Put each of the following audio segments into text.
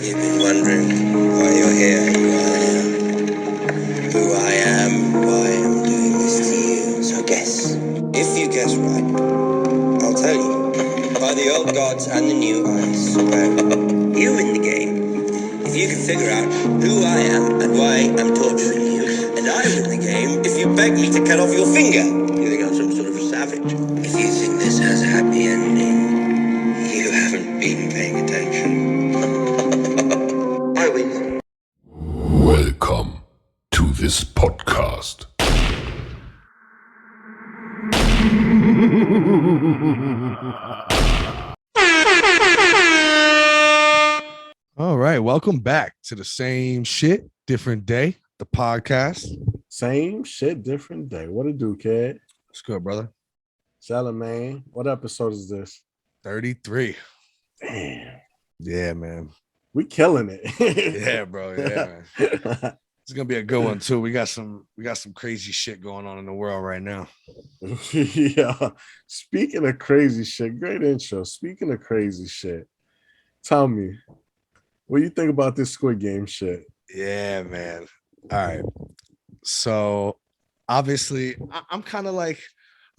You've been wondering why you're here, who I am, why I'm doing this to you. So guess. If you guess right, I'll tell you. By the old gods and the new, I swear. You win the game. If you can figure out who I am and why I'm torturing you, and I win the game if you beg me to cut off your finger. You think I'm some sort of a savage? If you think this has a happy ending, you haven't been paying attention. I win. Welcome to this podcast. All right, welcome back to the same shit, different day, the podcast. Same shit, different day. What it do, kid? What's good, brother? Man. What episode is this? 33. Damn. Yeah, man. We killing it. Yeah, bro. Yeah, man. It's gonna be a good one too. We got some crazy shit going on in the world right now. Yeah. Speaking of crazy shit, great intro. Speaking of crazy shit, tell me, what do you think about this Squid Game shit? Yeah, man. All right. So obviously, I'm kind of like,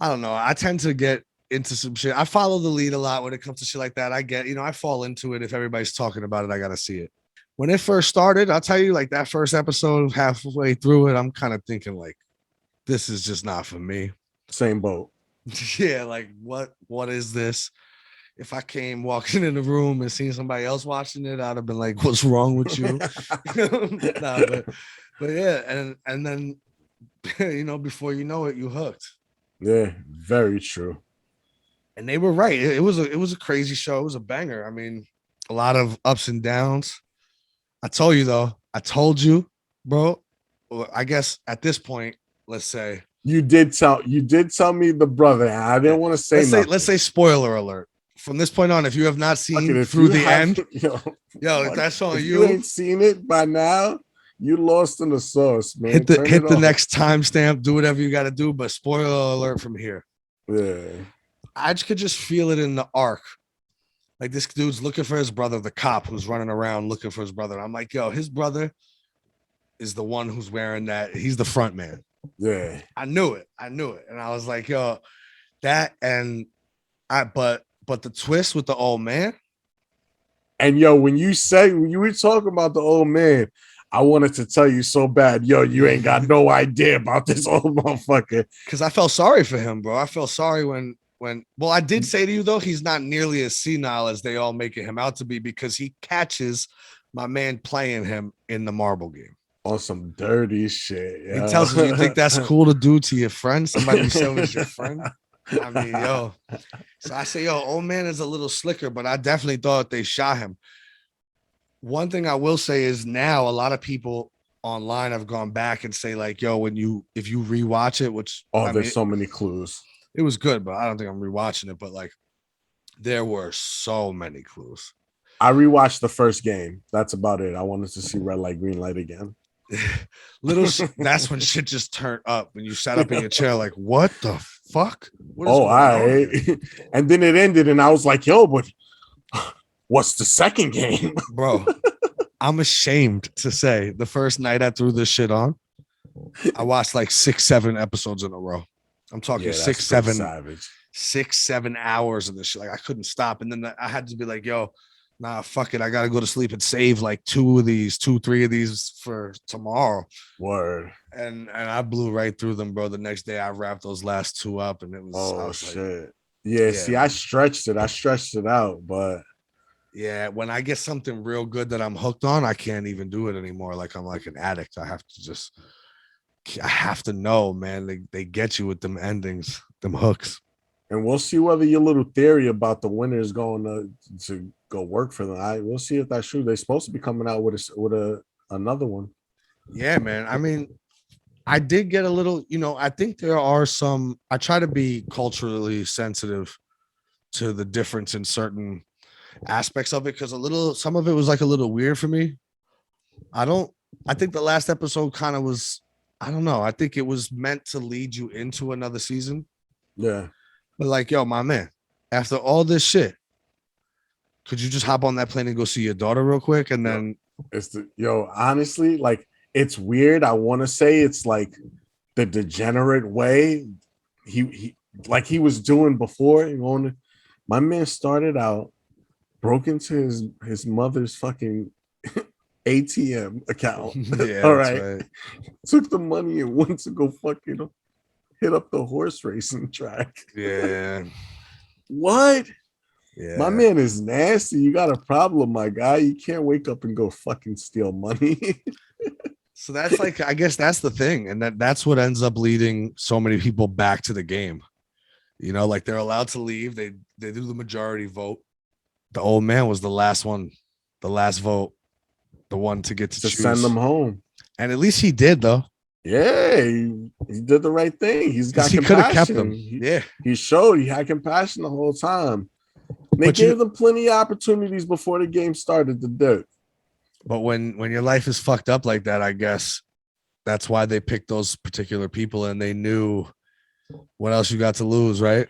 I don't know. I tend to get into some shit. I follow the lead a lot when it comes to shit like that. I get, I fall into it. If everybody's talking about it, I gotta see it. When it first started, I'll tell you, like that first episode, halfway through it, I'm kind of thinking like, this is just not for me. Same boat. Yeah, like what is this? If I came walking in the room and seen somebody else watching it, I'd have been like, what's wrong with you? Nah, but yeah, and then before you know it, you hooked. Yeah, very true. And they were right. It was a crazy show. It was a banger. I mean, a lot of ups and downs. I told you though. I told you, bro. Well, I guess at this point, let's say you did tell me the brother. And I didn't want to say let's say spoiler alert. From this point on, if you have not seen end, if that's on if you ain't seen it by now, you lost in the sauce, man. Hit the next timestamp, do whatever you got to do, but spoiler alert from here. Yeah. I could just feel it in the arc. Like this dude's looking for his brother, the cop who's running around looking for his brother. I'm like, yo, his brother is the one who's wearing that. He's the front man. Yeah. I knew it. And I was like, yo, that and but the twist with the old man. And yo, when you were talking about the old man, I wanted to tell you so bad, yo, you ain't got no idea about this old motherfucker. Because I felt sorry for him, bro. I felt sorry when I did say to you though, he's not nearly as senile as they all make him out to be, because he catches my man playing him in the marble game on some dirty shit. He tells him, you think that's cool to do to your friend? Somebody you said was your friend. I mean, yo. So I say, yo, old man is a little slicker, but I definitely thought they shot him. One thing I will say is now a lot of people online have gone back and say like, yo, if you rewatch it, which there's so many clues. It was good, but I don't think I'm rewatching it. But like, there were so many clues. I rewatched the first game. That's about it. I wanted to see red light, green light again. That's when shit just turned up. When you sat up in your chair, like, what the fuck? All right. And then it ended, and I was like, yo, but what's the second game? Bro, I'm ashamed to say the first night I threw this shit on, I watched like 6-7 episodes in a row. I'm talking 6-7 hours of this shit. Like I couldn't stop. And then I had to be like, yo, nah, fuck it. I got to go to sleep and save like 3 of these for tomorrow. Word. And I blew right through them, bro. The next day I wrapped those last 2 up, and it was shit. Like, yeah, see, I stretched it out, but yeah, when I get something real good that I'm hooked on, I can't even do it anymore. Like I'm like an addict. I have to know, man. They get you with them endings, them hooks. And we'll see whether your little theory about the winner is going to go work for them. We'll see if that's true. They're supposed to be coming out with another one. Yeah, man. I mean, I did get a little, I think there are some. I try to be culturally sensitive to the difference in certain aspects of it, because some of it was like a little weird for me. I think the last episode kind of was, I don't know. I think it was meant to lead you into another season. Yeah. But like, yo, my man, after all this shit, Could you just hop on that plane and go see your daughter real quick? And then honestly, like, it's weird. I want to say it's like the degenerate way he was doing before. My man started out, broke into his mother's fucking ATM account. yeah, All that's right. Took the money and went to go fucking hit up the horse racing track. Yeah. What? Yeah. My man is nasty. You got a problem, my guy. You can't wake up and go fucking steal money. So that's like, I guess that's the thing. And that's what ends up leading so many people back to the game. You know, like they're allowed to leave. They do the majority vote. The old man was the last one, the last vote, the one to get to choose. Send them home. And at least he did, though. Yeah, he did the right thing. He's got compassion. He could have kept them. He showed he had compassion the whole time. They gave them plenty of opportunities before the game started to do it. But when your life is fucked up like that, I guess that's why they picked those particular people, and they knew what else you got to lose, right?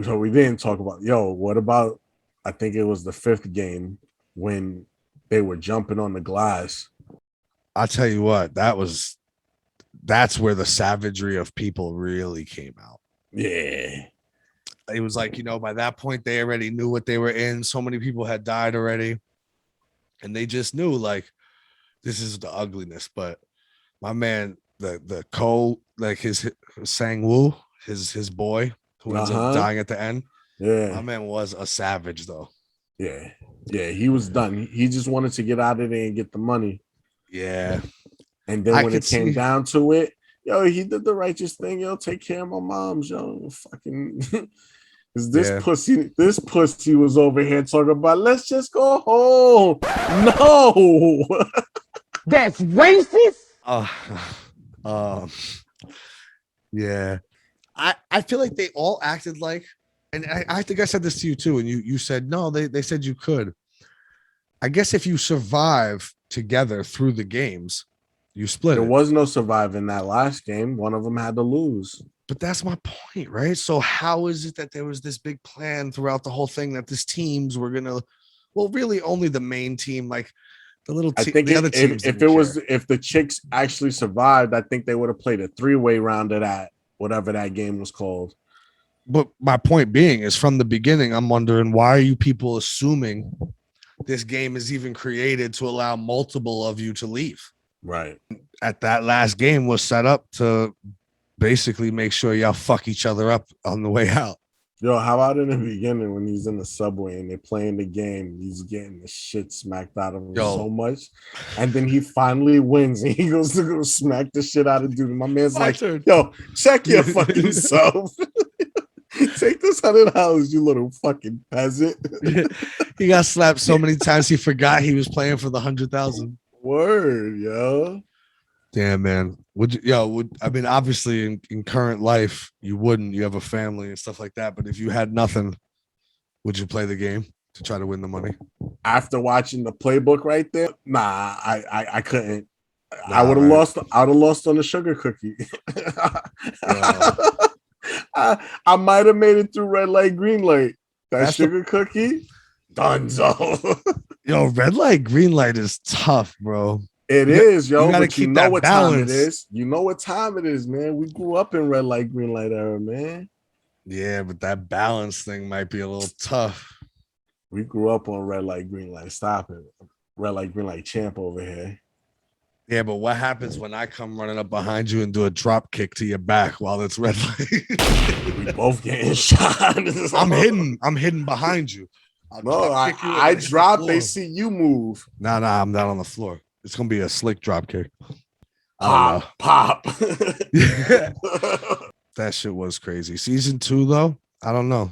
So we didn't talk about, what about, I think it was the 5th game when they were jumping on the glass. I'll tell you what, that's where the savagery of people really came out. Yeah. It was like, by that point, they already knew what they were in. So many people had died already. And they just knew, like, this is the ugliness. But my man, the Cole, like his Sang-woo, his boy, who ends up dying at the end. Yeah. My man was a savage, though. Yeah. Yeah, he was done. He just wanted to get out of there and get the money. Yeah. And then when it came down to it, he did the righteous thing. Take care of my moms, fucking. This pussy was over here talking about, let's just go home. No. That's racist. Yeah. I feel like they all acted like, and I think I said this to you too, and you said no, they said you could. I guess if you survive together through the games, you split. There was no surviving that last game. One of them had to lose. But that's my point, right? So how is it that there was this big plan throughout the whole thing that these teams were gonna, well, really only the main team, like the little team. I think if the chicks actually survived, I think they would have played a 3-way round of that, whatever that game was called. But my point being is, from the beginning, I'm wondering, why are you people assuming this game is even created to allow multiple of you to leave? Right. At that last game was set up to basically make sure y'all fuck each other up on the way out. How about in the beginning when he's in the subway and they're playing the game, he's getting the shit smacked out of him so much, and then he finally wins and he goes to go smack the shit out of dude. My man's like, check your fucking self. Take this $100, you little fucking peasant. He got slapped so many times he forgot he was playing for the 100,000. Word, yo. Damn, man. I mean, obviously in current life, you wouldn't. You have a family and stuff like that. But if you had nothing, would you play the game to try to win the money? After watching the playbook right there, nah, I couldn't. I would have lost. I would have lost on the sugar cookie. I might have made it through red light, green light. That's sugar cookie, dunzo. Red light, green light is tough, bro. It is, yo. You gotta keep that what balance. Time it is. You know what time it is, man. We grew up in red light, green light era, man. Yeah, but that balance thing might be a little tough. We grew up on red light, green light. Stop it. Red light, green light champ over here. Yeah, but what happens when I come running up behind you and do a drop kick to your back while it's red light? We both getting shot. I'm hidden behind you. I drop. They see you move. Nah, I'm not on the floor. It's gonna be a slick drop kick. Pop. That shit was crazy. Season 2, though, I don't know.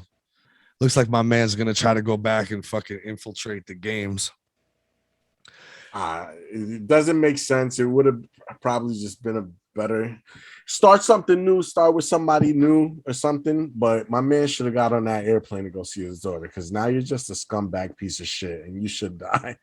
Looks like my man's gonna try to go back and fucking infiltrate the games. It doesn't make sense. It would have probably just been better. Start something new. Start with somebody new or something. But my man should have got on that airplane to go see his daughter, because now you're just a scumbag piece of shit and you should die.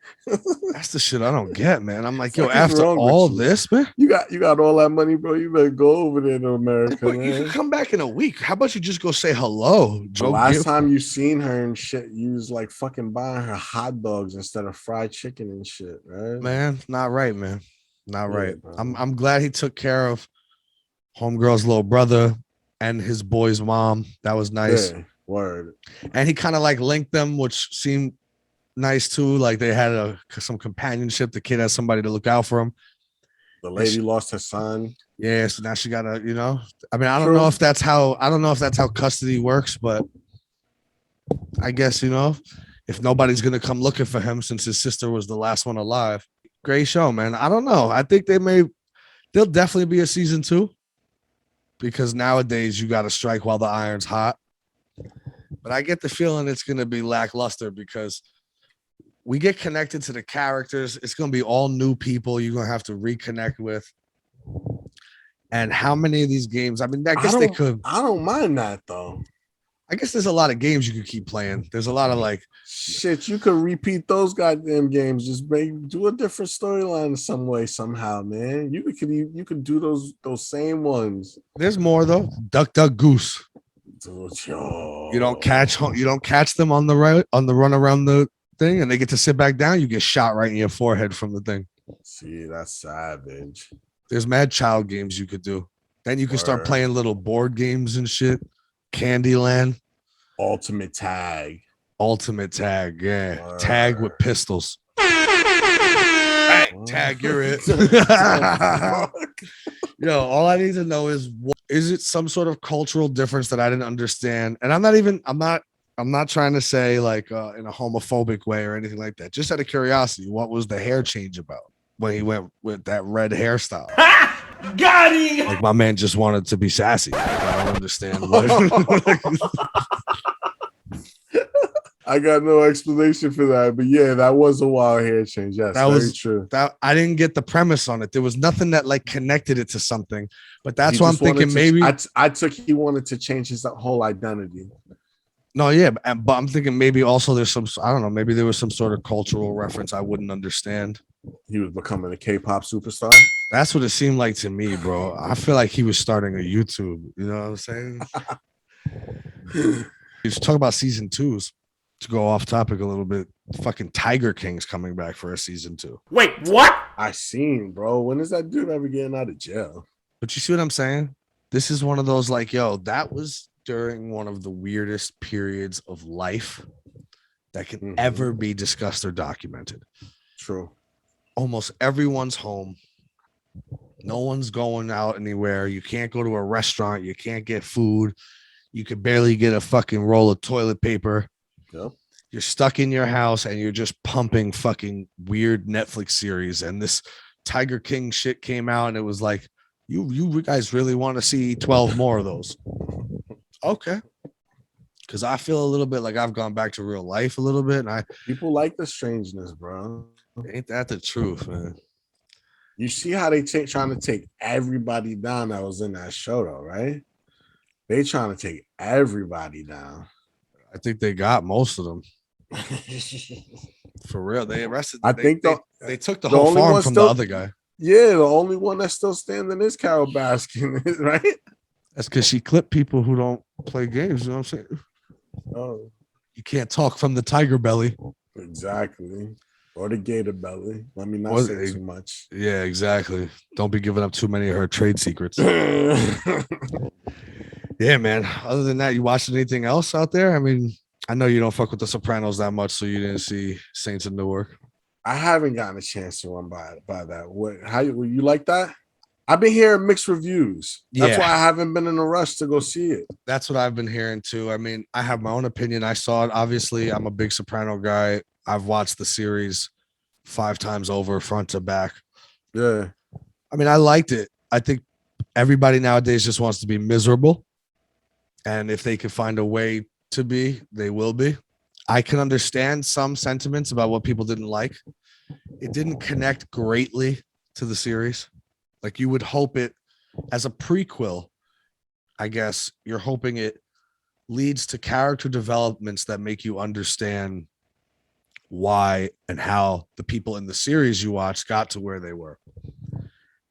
That's the shit I don't get, man. I'm like, yo, Fuck is after wrong with all you? this, man, You got all that money, bro. You better go over there to America, but man. you can come back in a week. How about you just go say hello, The Joe? last time you seen her and shit, you was like fucking buying her hot dogs instead of fried chicken and shit, right? Man, not right, man. Not Yeah, right. bro. I'm glad he took care of homegirl's little brother and his boy's mom. That was nice. Yeah, word. And he kind of like linked them, which seemed nice too. Like they had some companionship. The kid has somebody to look out for him. The lady lost her son. Yeah, so now she gotta, I mean, I don't True. know if that's how custody works, but I guess, if nobody's gonna come looking for him since his sister was the last one alive. Great show, man. I don't know. I think there'll definitely be a season 2, because nowadays you got to strike while the iron's hot. But I get the feeling it's going to be lackluster because we get connected to the characters. It's going to be all new people you're going to have to reconnect with. And how many of these games? I mean, I guess they could. I don't mind that though. I guess there's a lot of games you could keep playing. There's a lot of like shit. You could repeat those goddamn games. Just do a different storyline some way somehow, man. You could do those same ones. There's more though. Duck, duck, goose. Dude, you don't catch them on the run around the thing, and they get to sit back down. You get shot right in your forehead from the thing. See, that's savage. There's mad child games you could do. Then you can start playing little board games and shit. Candyland. Ultimate tag, yeah. Tag with pistols. Bang, tag, you're it. Yo, all I need to know is it some sort of cultural difference that I didn't understand? And I'm not trying to say like in a homophobic way or anything like that. Just out of curiosity, what was the hair change about when he went with that red hairstyle? Got him! Like my man just wanted to be sassy. I don't understand what. I got no explanation for that, but yeah, that was a wild hair change. Yes, that was true. That I didn't get the premise on it. There was nothing that like connected it to something, but that's why I'm thinking maybe I took he wanted to change his whole identity. No, yeah, but I'm thinking maybe also there's some, I don't know, maybe there was some sort of cultural reference I wouldn't understand. He was becoming a K-pop superstar. That's what it seemed like to me, bro. I feel like he was starting a YouTube. You know what I'm saying? You should talk about season 2s. To go off topic a little bit, fucking Tiger King's coming back for a season 2. Wait, what? I seen, bro. When is that dude ever getting out of jail? But you see what I'm saying? This is one of those like, yo, that was during one of the weirdest periods of life that can ever be discussed or documented. True. Almost everyone's home. No one's going out anywhere. You can't go to a restaurant. You can't get food. You could barely get a fucking roll of toilet paper. Yep. You're stuck in your house and you're just pumping fucking weird Netflix series. And this Tiger King shit came out and it was like, you guys really want to see 12 more of those? Okay. Because I feel a little bit like I've gone back to real life a little bit. And people like the strangeness, bro. Ain't that the truth, man? You see how they trying to take everybody down that was in that show, though, right? They trying to take everybody down. I think they got most of them. For real. They arrested. They took the whole farm from the other guy. Yeah, the only one that's still standing is Carol Baskin, right? That's because she clipped people who don't play games. You know what I'm saying? Oh. You can't talk from the tiger belly. Exactly. Or the gator belly. Let me not say too much. Yeah, exactly. Don't be giving up too many of her trade secrets. Yeah, man. Other than that, you watched anything else out there? I mean, I know you don't fuck with The Sopranos that much, so you didn't see Saints of Newark. I haven't gotten a chance to run by that. How you like that? I've been hearing mixed reviews. That's why I haven't been in a rush to go see it. That's what I've been hearing too. I mean, I have my own opinion. I saw it. Obviously, I'm a big Soprano guy. I've watched the series 5 times over, front to back. Yeah. I mean, I liked it. I think everybody nowadays just wants to be miserable. And if they can find a way to be, they will be. I can understand some sentiments about what people didn't like. It didn't connect greatly to the series. Like you would hope it as a prequel, I guess you're hoping it leads to character developments that make you understand why and how the people in the series you watched got to where they were.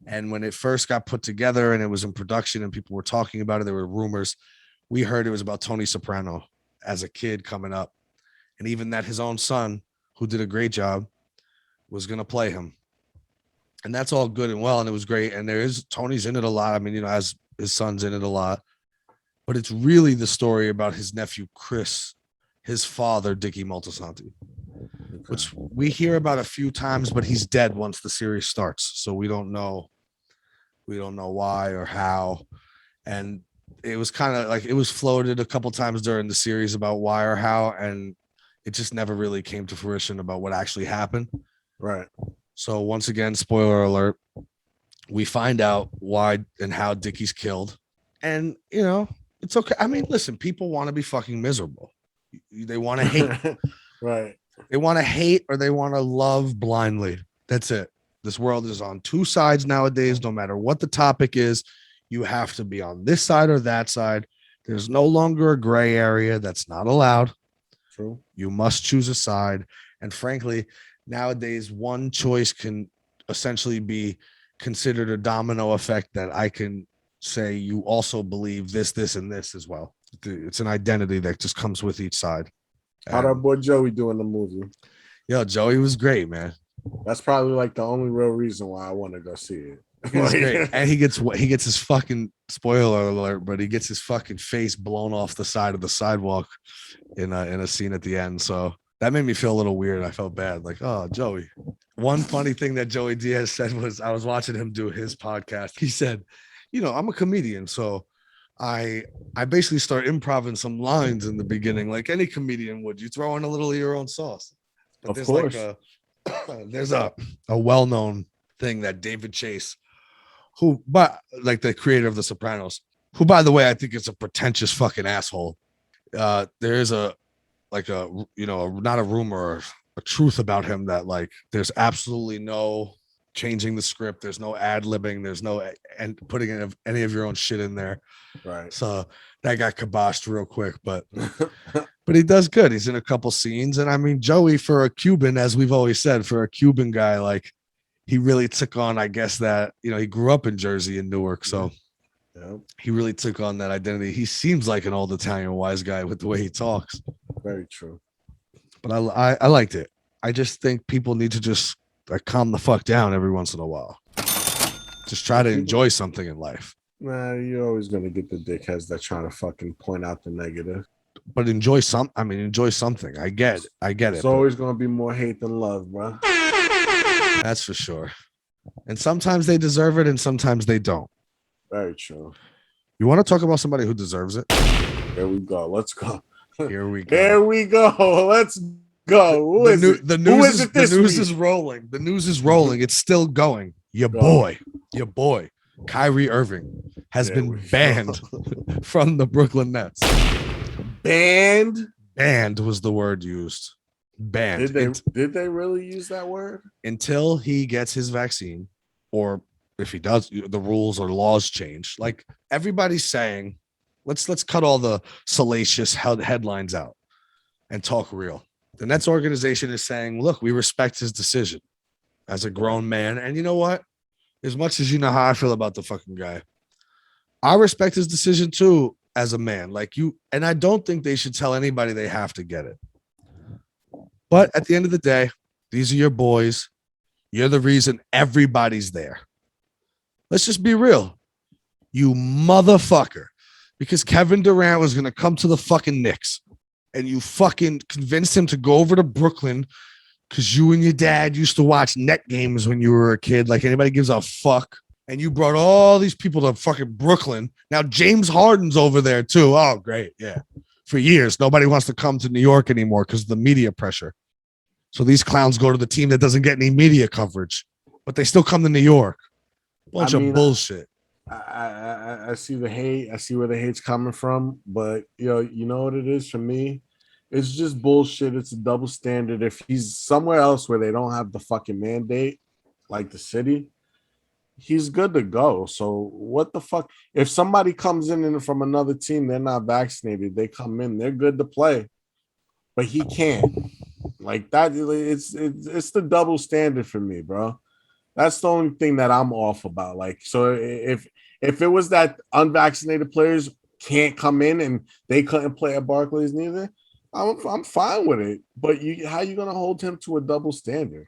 And when it first got put together and it was in production and people were talking about it, there were rumors. We heard it was about Tony Soprano as a kid coming up. And even that his own son, who did a great job, was going to play him. And that's all good and well. And it was great. And Tony's in it a lot. I mean, you know, as his son's in it a lot. But it's really the story about his nephew, Chris, his father, Dickie Moltisanti, which we hear about a few times, but he's dead once the series starts. So we don't know why or how. And it was kind of like it was floated a couple times during the series about why or how, and it just never really came to fruition about what actually happened. Right. So once again, spoiler alert, we find out why and how Dickie's killed. And, you know, it's okay. I mean, listen, people want to be fucking miserable. They want to hate. Right. They want to hate or they want to love blindly. That's it. This world is on two sides nowadays. No matter what the topic is, you have to be on this side or that side. There's no longer a gray area. That's not allowed. True. You must choose a side. And frankly, nowadays, one choice can essentially be considered a domino effect that I can say you also believe this, this, and this as well. It's an identity that just comes with each side. How'd our boy Joey do in the movie? Yo, Joey was great, man. That's probably like the only real reason why I want to go see it. He was great. And he gets his fucking, spoiler alert, but he gets his fucking face blown off the side of the sidewalk in a scene at the end. So that made me feel a little weird. I felt bad. Like, oh, Joey. One funny thing that Joey Diaz said was, I was watching him do his podcast. He said, you know, I'm a comedian, so I basically start improvising some lines in the beginning, like any comedian would. You throw in a little of your own sauce. But of course. There's a well-known thing that David Chase, who, but like the creator of The Sopranos, who, by the way, I think is a pretentious fucking asshole. There is not a rumor or a truth about him that like there's absolutely no changing the script, there's no ad-libbing, there's no and putting any of your own shit in there. Right. So that got kiboshed real quick, but he does good. He's in a couple scenes. And I mean, Joey, for a Cuban, as we've always said, for a Cuban guy, like he really took on, I guess that, you know, he grew up in Jersey in Newark. So he really took on that identity. He seems like an old Italian wise guy with the way he talks. Very true. But I liked it. I just think people need to just like calm the fuck down every once in a while. Just try to enjoy something in life. Nah, you're always gonna get the dickheads that trying to fucking point out the negative. But enjoy something. I get it. It's always gonna be more hate than love, bro. That's for sure. And sometimes they deserve it, and sometimes they don't. Very true. You want to talk about somebody who deserves it? Here we go. Let's go. Here we go. Here we go. Let's go. The news is rolling. The news is rolling. It's still going. Your boy, Kyrie Irving has been banned from the Brooklyn Nets. Banned? Banned was the word used. Banned. Did they really use that word? Until he gets his vaccine, or if he does, the rules or laws change. Like everybody's saying, let's cut all the salacious headlines out and talk real. The Nets organization is saying, look, we respect his decision as a grown man. And you know what? As much as you know how I feel about the fucking guy, I respect his decision too as a man. Like you, and I don't think they should tell anybody they have to get it. But at the end of the day, these are your boys. You're the reason everybody's there. Let's just be real. You motherfucker. Because Kevin Durant was going to come to the fucking Knicks and you fucking convinced him to go over to Brooklyn because you and your dad used to watch net games when you were a kid. Like anybody gives a fuck. And you brought all these people to fucking Brooklyn. Now James Harden's over there too. Oh, great. Yeah. For years, nobody wants to come to New York anymore because of the media pressure. So these clowns go to the team that doesn't get any media coverage, but they still come to New York. Bunch of bullshit. I see the hate. I see where the hate's coming from. But, you know what it is for me? It's just bullshit. It's a double standard. If he's somewhere else where they don't have the fucking mandate, like the city, he's good to go. So what the fuck? If somebody comes in from another team, they're not vaccinated. They come in, they're good to play, but he can't. Like that, it's the double standard for me, bro. That's the only thing that I'm off about. Like, so if it was that unvaccinated players can't come in and they couldn't play at Barclays neither, I'm fine with it. But how you gonna hold him to a double standard?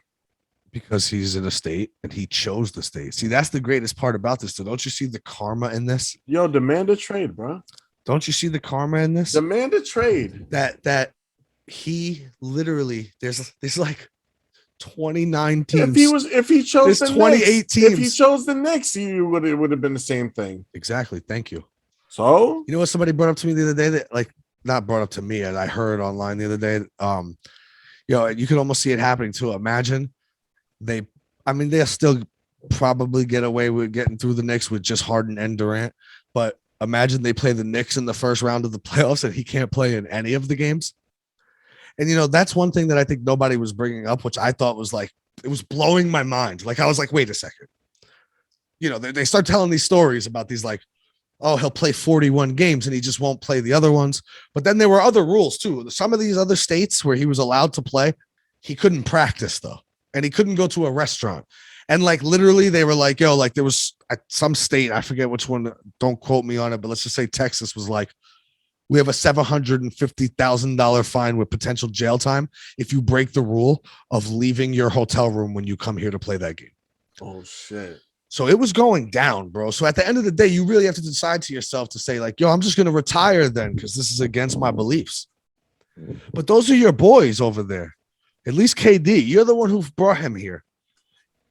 Because he's in a state and he chose the state. See, that's the greatest part about this. So don't you see the karma in this? Yo, demand a trade, bro. Don't you see the karma in this? Demand a trade. That he literally there's like 29 teams. If he chose the 28 Knicks, teams. if he chose the Knicks, it would have been the same thing. Exactly. Thank you. So you know what somebody brought up to me the other day that like not brought up to me and I heard online the other day. You could almost see it happening too. Imagine they'll still probably get away with getting through the Knicks with just Harden and Durant, but imagine they play the Knicks in the first round of the playoffs and he can't play in any of the games. And, that's one thing that I think nobody was bringing up, which I thought was like, it was blowing my mind. Like, I was like, wait a second. They start telling these stories about these like, oh, he'll play 41 games and he just won't play the other ones. But then there were other rules too. Some of these other states where he was allowed to play, he couldn't practice though. And he couldn't go to a restaurant. And like, literally they were like, yo, like there was some state, I forget which one, don't quote me on it, but let's just say Texas was like, we have a $750,000 fine with potential jail time if you break the rule of leaving your hotel room when you come here to play that game. Oh, shit. So it was going down, bro. So at the end of the day, you really have to decide to yourself to say like, yo, I'm just going to retire then because this is against my beliefs. But those are your boys over there. At least KD, you're the one who brought him here.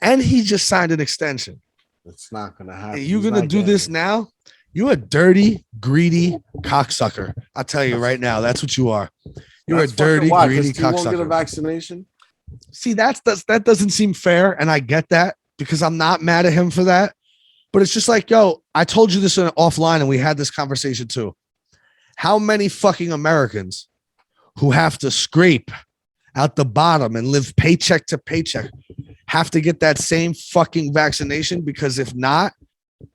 And he just signed an extension. It's not going to happen. And you're going to do this now? You're a dirty, greedy cocksucker. I'll tell you right now, that's what you are. You're a dirty, greedy cocksucker. Won't get a vaccination. See, that doesn't seem fair, and I get that because I'm not mad at him for that. But it's just like, yo, I told you this offline, and we had this conversation too. How many fucking Americans who have to scrape out the bottom and live paycheck to paycheck have to get that same fucking vaccination? Because if not,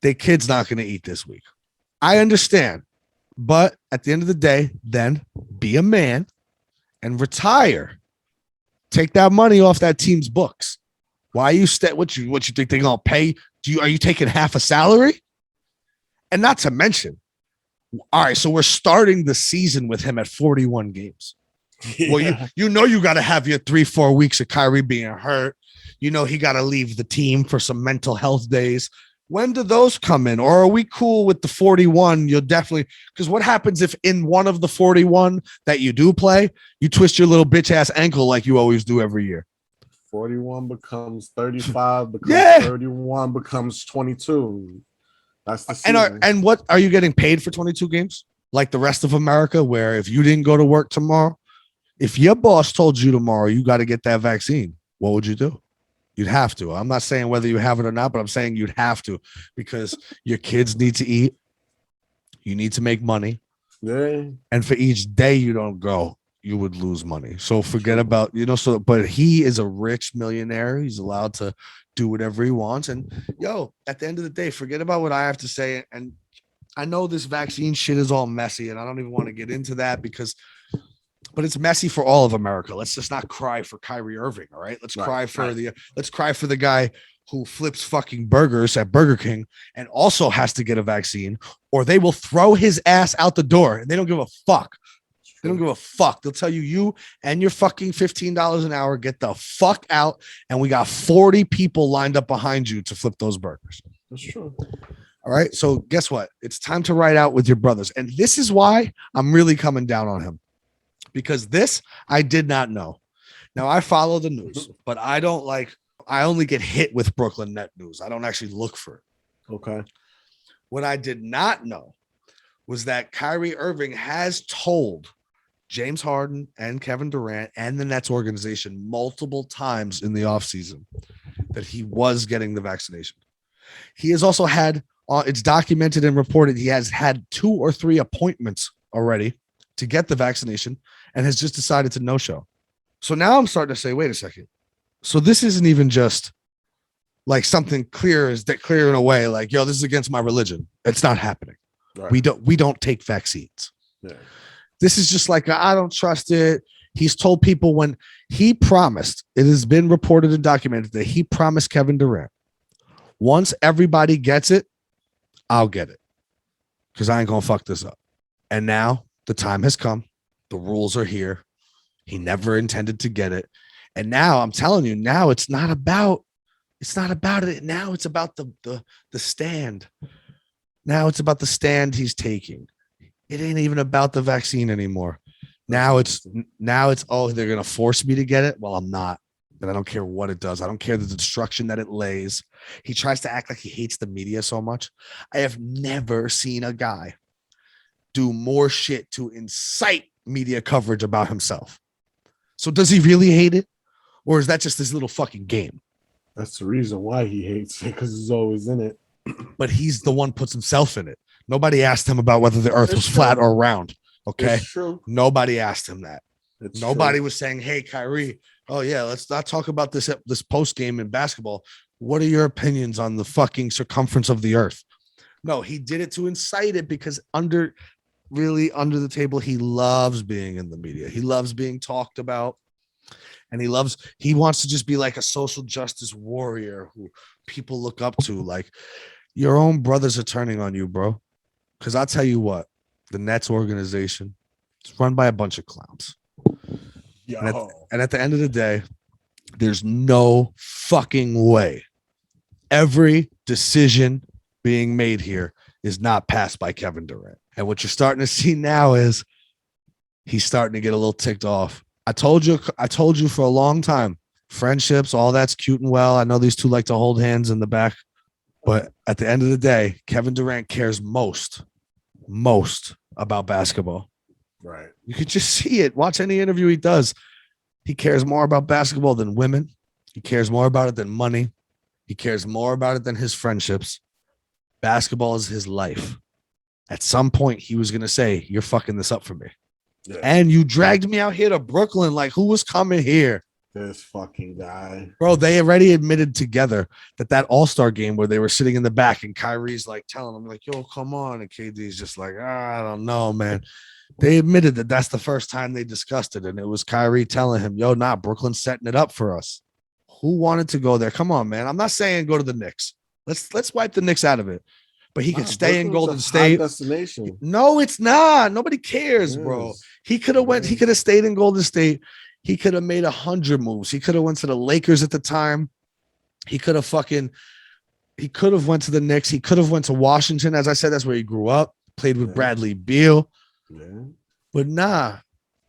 their kid's not going to eat this week. I understand. But at the end of the day, then be a man and retire. Take that money off that team's books. Why are you what you think they're going to pay? Are you taking half a salary? And not to mention, all right, so we're starting the season with him at 41 games. Yeah. Well, you got to have your 3-4 weeks of Kyrie being hurt. He got to leave the team for some mental health days. When do those come in? Or are we cool with the 41? You'll definitely, because what happens if in one of the 41 that you do play, you twist your little bitch ass ankle like you always do every year? 41 becomes 35, becomes 31, becomes 22. That's the season. And what are you getting paid for 22 games? Like the rest of America, where if you didn't go to work tomorrow, if your boss told you tomorrow you got to get that vaccine, what would you do? You'd have to. I'm not saying whether you have it or not, but I'm saying you'd have to because your kids need to eat. You need to make money. Yeah. And for each day you don't go, you would lose money. So forget about, but he is a rich millionaire. He's allowed to do whatever he wants. And at the end of the day, forget about what I have to say. And I know this vaccine shit is all messy and I don't even want to get into that but it's messy for all of America. Let's just not cry for Kyrie Irving. All right. Let's cry for the guy who flips fucking burgers at Burger King and also has to get a vaccine, or they will throw his ass out the door and they don't give a fuck. They don't give a fuck. They'll tell you and your fucking $15 an hour, get the fuck out. And we got 40 people lined up behind you to flip those burgers. That's true. All right. So guess what? It's time to ride out with your brothers. And this is why I'm really coming down on him. Because this I did not know. Now I follow the news, but I only get hit with Brooklyn net news. I don't actually look for it. Okay. What I did not know was that Kyrie Irving has told James Harden and Kevin Durant and the Nets organization multiple times in the offseason that he was getting the vaccination. He has also had, it's documented and reported, he has had 2 or 3 appointments already to get the vaccination and has just decided to no show. So now I'm starting to say, wait a second. So this isn't even just like something clear is that clear in a way, like, yo, this is against my religion. It's not happening. Right. We don't take vaccines. Yeah. This is just like, I don't trust it. He's told people when he promised, it has been reported and documented that he promised Kevin Durant, once everybody gets it, I'll get it. Because I ain't going to fuck this up. And now the time has come. The rules are here. He never intended to get it. And now I'm telling you, now it's not about it. Now it's about the stand. Now it's about the stand he's taking. It ain't even about the vaccine anymore. Now it's oh, they're gonna force me to get it. Well, I'm not, and I don't care what it does. I don't care the destruction that it lays. He tries to act like he hates the media so much. I have never seen a guy do more shit to incite media coverage about himself. So does he really hate it? Or is that just this little fucking game? That's the reason why he hates it, because he's always in it. But he's the one puts himself in it. Nobody asked him about whether the earth was flat or round. Okay. It's true. Nobody asked him that. Nobody true. was saying, hey, Kyrie, oh yeah, let's not talk about this post game in basketball. What are your opinions on the fucking circumference of the earth? No, he did it to incite it because under the table, he loves being in the media. He loves being talked about. And he wants to just be like a social justice warrior who people look up to. Like, your own brothers are turning on you, bro. Because I'll tell you what, the Nets organization, it's run by a bunch of clowns. And at the end of the day, there's no fucking way every decision being made here is not passed by Kevin Durant. And what you're starting to see now is he's starting to get a little ticked off. I told you for a long time, friendships, all that's cute and well. I know these two like to hold hands in the back, but at the end of the day, Kevin Durant cares most about basketball. Right. You could just see it. Watch any interview he does. He cares more about basketball than women. He cares more about it than money. He cares more about it than his friendships. Basketball is his life. At some point, he was going to say, you're fucking this up for me. Yeah. And you dragged me out here to Brooklyn. Like, who was coming here? This fucking guy. Bro, they already admitted together that all-star game where they were sitting in the back and Kyrie's like telling them, like, yo, come on. And KD's just like, I don't know, man. They admitted that that's the first time they discussed it. And it was Kyrie telling him, yo, Brooklyn's setting it up for us. Who wanted to go there? Come on, man. I'm not saying go to the Knicks. Let's wipe the Knicks out of it. But he could stay in Golden State. Destination. No, it's not. Nobody cares, bro. He could have stayed in Golden State. He could have made 100 moves. He could have went to the Lakers at the time. He could have went to the Knicks. He could have went to Washington. As I said, that's where he grew up. Played with Bradley Beal. Yeah. But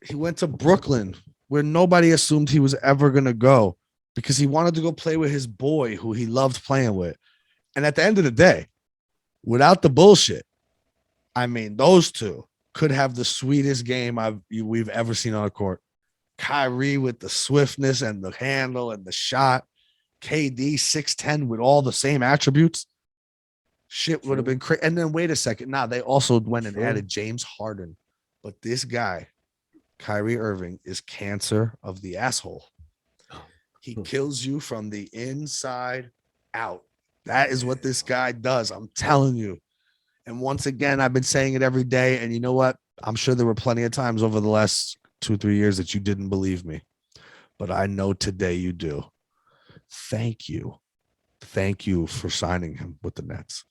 he went to Brooklyn where nobody assumed he was ever going to go because he wanted to go play with his boy who he loved playing with. And at the end of the day, without the bullshit, I mean, those two could have the sweetest game we've ever seen on a court. Kyrie with the swiftness and the handle and the shot. KD 6'10" with all the same attributes. Shit would have been crazy. And then wait a second. They also went and added James Harden. But this guy, Kyrie Irving, is cancer of the asshole. He kills you from the inside out. That is what this guy does. I'm telling you. And once again, I've been saying it every day. And you know what? I'm sure there were plenty of times over the last 2-3 years that you didn't believe me. But I know today you do. Thank you. Thank you for signing him with the Nets.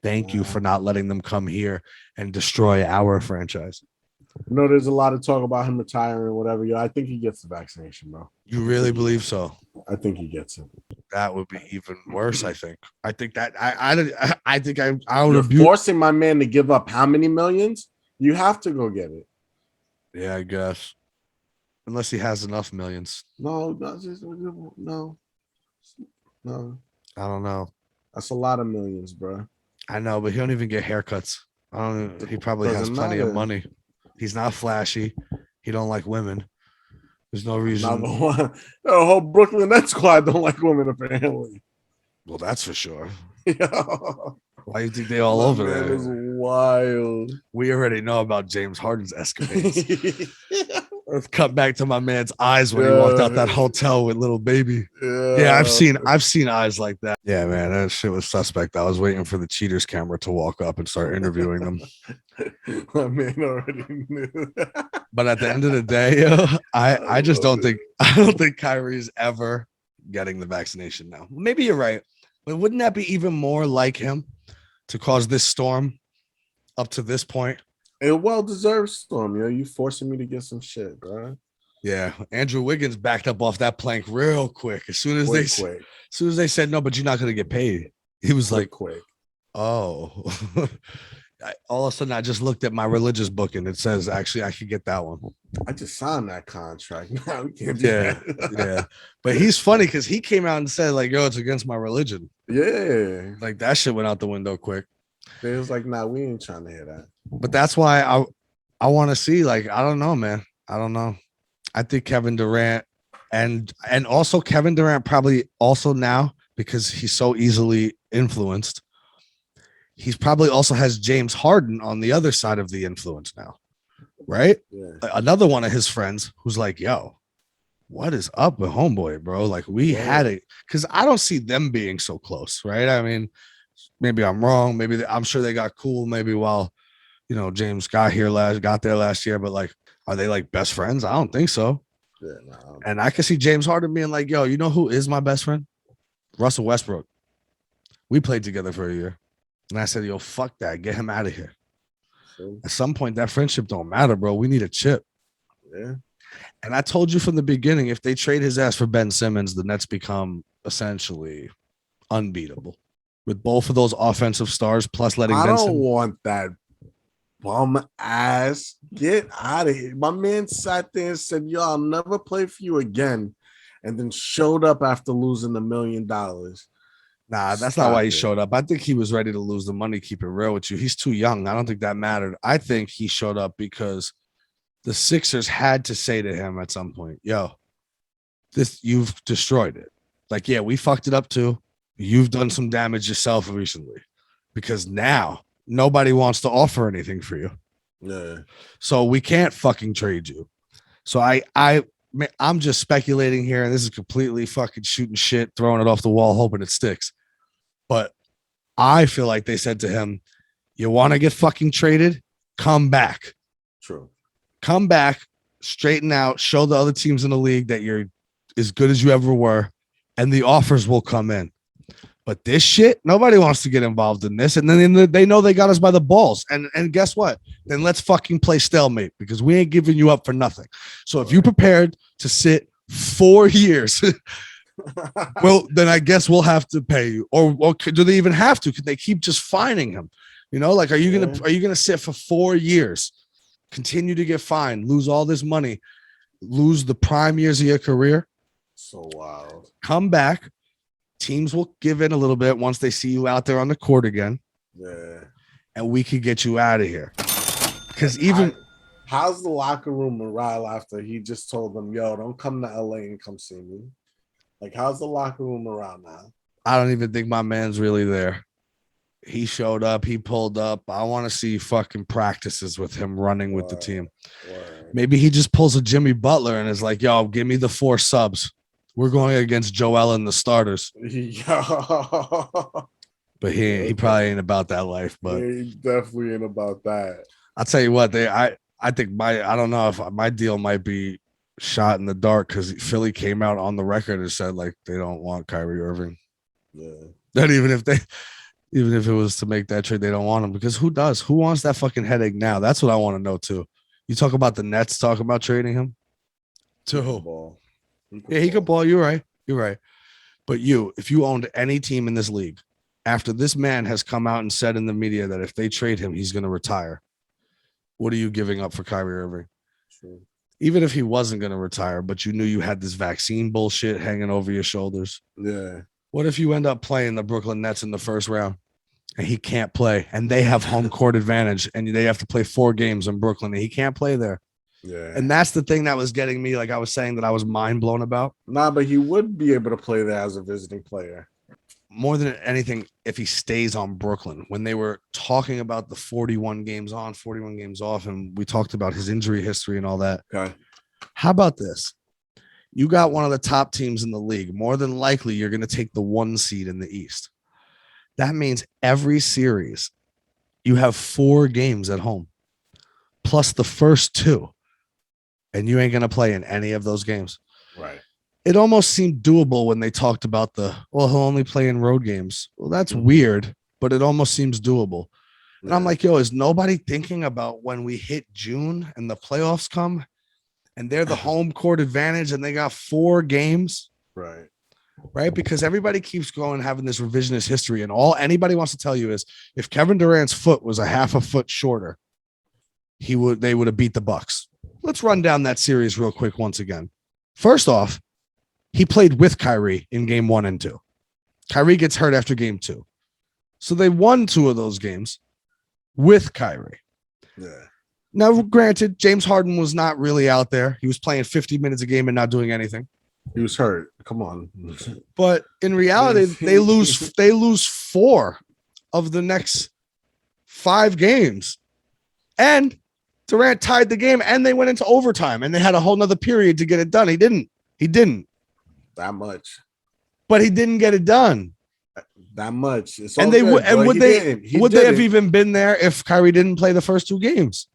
Thank you for not letting them come here and destroy our franchise. You know, there's a lot of talk about him retiring or whatever. I think he gets the vaccination, bro. You really believe so? I think he gets it. That would be even worse. I think that I think I would You're forcing my man to give up how many millions? You have to go get it. Yeah, I guess. Unless he has enough millions. No. I don't know. That's a lot of millions, bro. I know, but he don't even get haircuts. He probably has plenty of money. He's not flashy. He don't like women. There's no reason. The whole Brooklyn Nets squad don't like women, apparently. Well, that's for sure. Why do you think they all over there? That is wild. We already know about James Harden's escapades. Let's cut back to my man's eyes when he walked out that hotel with little baby. Yeah, I've seen eyes like that. Yeah, man, that shit was suspect. I was waiting for the cheaters camera to walk up and start interviewing them. My man already knew. But at the end of the day, I just don't think Kyrie's ever getting the vaccination now. Maybe you're right, but wouldn't that be even more like him to cause this storm up to this point? A well-deserved storm, yo. You forcing me to get some shit, bro. Yeah, Andrew Wiggins backed up off that plank real quick. As soon as they said no, but you're not gonna get paid, he was quick. Oh. All of a sudden, I just looked at my religious book and it says, actually, I could get that one. I just signed that contract. Now we can't do that. Yeah. But he's funny because he came out and said, like, yo, it's against my religion. Yeah. Like that shit went out the window quick. It was like, nah, we ain't trying to hear that. But that's why I want to see, like, I don't know, man. I don't know. I think Kevin Durant and also Kevin Durant probably also now, because he's so easily influenced, he's probably also has James Harden on the other side of the influence now, right? Yeah. Another one of his friends who's like, yo, what is up with homeboy, bro? Like we had it, because I don't see them being so close, right? I mean, maybe I'm wrong. Maybe I'm sure they got cool. Maybe while, you know, James got there last year, but like, are they like best friends? I don't think so. Yeah, no. And I can see James Harden being like, yo, you know who is my best friend? Russell Westbrook. We played together for a year. And I said, yo, fuck that. Get him out of here. Sure. At some point, that friendship don't matter, bro. We need a chip. Yeah. And I told you from the beginning, if they trade his ass for Ben Simmons, the Nets become essentially unbeatable. With both of those offensive stars, plus letting I Ben don't Simmons. want that bum ass. Get out of here. My man sat there and said, yo, I'll never play for you again. And then showed up after losing $1 million. Nah, that's not why he showed up. I think he was ready to lose the money. Keep it real with you. He's too young. I don't think that mattered. I think he showed up because the Sixers had to say to him at some point, yo, you've destroyed it. Like, yeah, we fucked it up too. You've done some damage yourself recently because now nobody wants to offer anything for you. Yeah. So we can't fucking trade you. So I'm just speculating here, and this is completely fucking shooting shit, throwing it off the wall, hoping it sticks. But I feel like they said to him, you want to get fucking traded? Come back. True. Come back, straighten out, show the other teams in the league that you're as good as you ever were, and the offers will come in. But this shit, nobody wants to get involved in this. And then they know they got us by the balls. And guess what? Then let's fucking play stalemate because we ain't giving you up for nothing. So if you prepared to sit 4 years, well, then I guess we'll have to pay you. Or do they even have to? Could they keep just fining him? You know, like, are you gonna sit for 4 years, continue to get fined, lose all this money, lose the prime years of your career? So wild. Come back. Teams will give in a little bit once they see you out there on the court again. Yeah. And we could get you out of here. Because how's the locker room morale after he just told them, yo, don't come to LA and come see me? Like, how's the locker room morale now? I don't even think my man's really there. He showed up. He pulled up. I want to see fucking practices with him running with the team. Maybe he just pulls a Jimmy Butler and is like, yo, give me the 4 subs. We're going against Joel and the starters. But he probably ain't about that life. But he definitely ain't about that. I'll tell you what, I think I don't know if my deal might be shot in the dark because Philly came out on the record and said like they don't want Kyrie Irving. Yeah. That even if it was to make that trade, they don't want him because who does? Who wants that fucking headache now? That's what I want to know too. You talk about the Nets talking about trading him to who? He could ball. You're right. But if you owned any team in this league, after this man has come out and said in the media that if they trade him, he's going to retire, what are you giving up for Kyrie Irving? Sure. Even if he wasn't going to retire, but you knew you had this vaccine bullshit hanging over your shoulders. Yeah. What if you end up playing the Brooklyn Nets in the first round and he can't play and they have home court advantage and they have to play 4 games in Brooklyn and he can't play there? Yeah. And that's the thing that was getting me, like I was saying, that I was mind blown about. Nah, but he would be able to play there as a visiting player. More than anything, if he stays on Brooklyn. When they were talking about the 41 games on, 41 games off, and we talked about his injury history and all that. Okay. How about this? You got one of the top teams in the league. More than likely, you're going to take the 1 seed in the East. That means every series, you have 4 games at home, plus the first 2, and you ain't going to play in any of those games. Right. It almost seemed doable when they talked about he'll only play in road games. Well, that's weird, but it almost seems doable. And I'm like, yo, is nobody thinking about when we hit June and the playoffs come and they're the home court advantage and they got 4 games? Right. Right. Because everybody keeps going, having this revisionist history. And all anybody wants to tell you is if Kevin Durant's foot was a half a foot shorter, they would have beat the Bucks. Let's run down that series real quick once again. First off, he played with Kyrie in game 1 and 2. Kyrie gets hurt after game 2. So they won 2 of those games with Kyrie. Yeah. Now, granted, James Harden was not really out there. He was playing 50 minutes a game and not doing anything. He was hurt. Come on. But in reality, they lose 4 of the next 5 games. And Durant tied the game and they went into overtime and they had a whole nother period to get it done. He didn't. That much. But he didn't get it done. That much. It's And would they have even been there if Kyrie didn't play the first 2 games?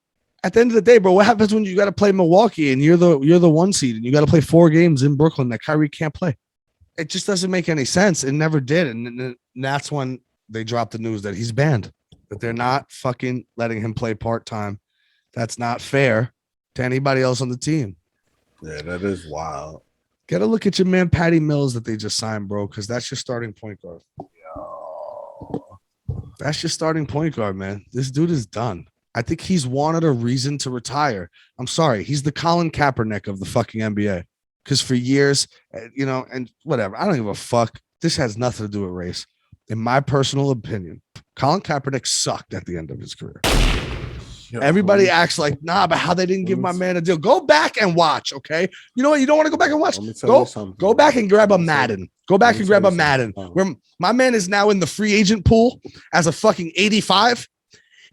At the end of the day, bro, what happens when you got to play Milwaukee and you're the 1 seed and you got to play 4 games in Brooklyn that Kyrie can't play? It just doesn't make any sense. It never did. And that's when they dropped the news that he's banned, that they're not fucking letting him play part-time. That's not fair to anybody else on the team. Yeah, that is wild. Got to look at your man Patty Mills that they just signed, bro, because that's your starting point guard. That's your starting point guard, man. This dude is done. I think he's wanted a reason to retire. I'm sorry. He's the Colin Kaepernick of the fucking NBA. Because for years, and whatever, I don't give a fuck. This has nothing to do with race. In my personal opinion, Colin Kaepernick sucked at the end of his career. Everybody acts like, nah, but how they didn't give my man a deal. Go back and watch, okay? You know what? You don't want to go back and watch? Go back and grab a Madden. Go back and grab a Madden. Where my man is now in the free agent pool as a fucking 85.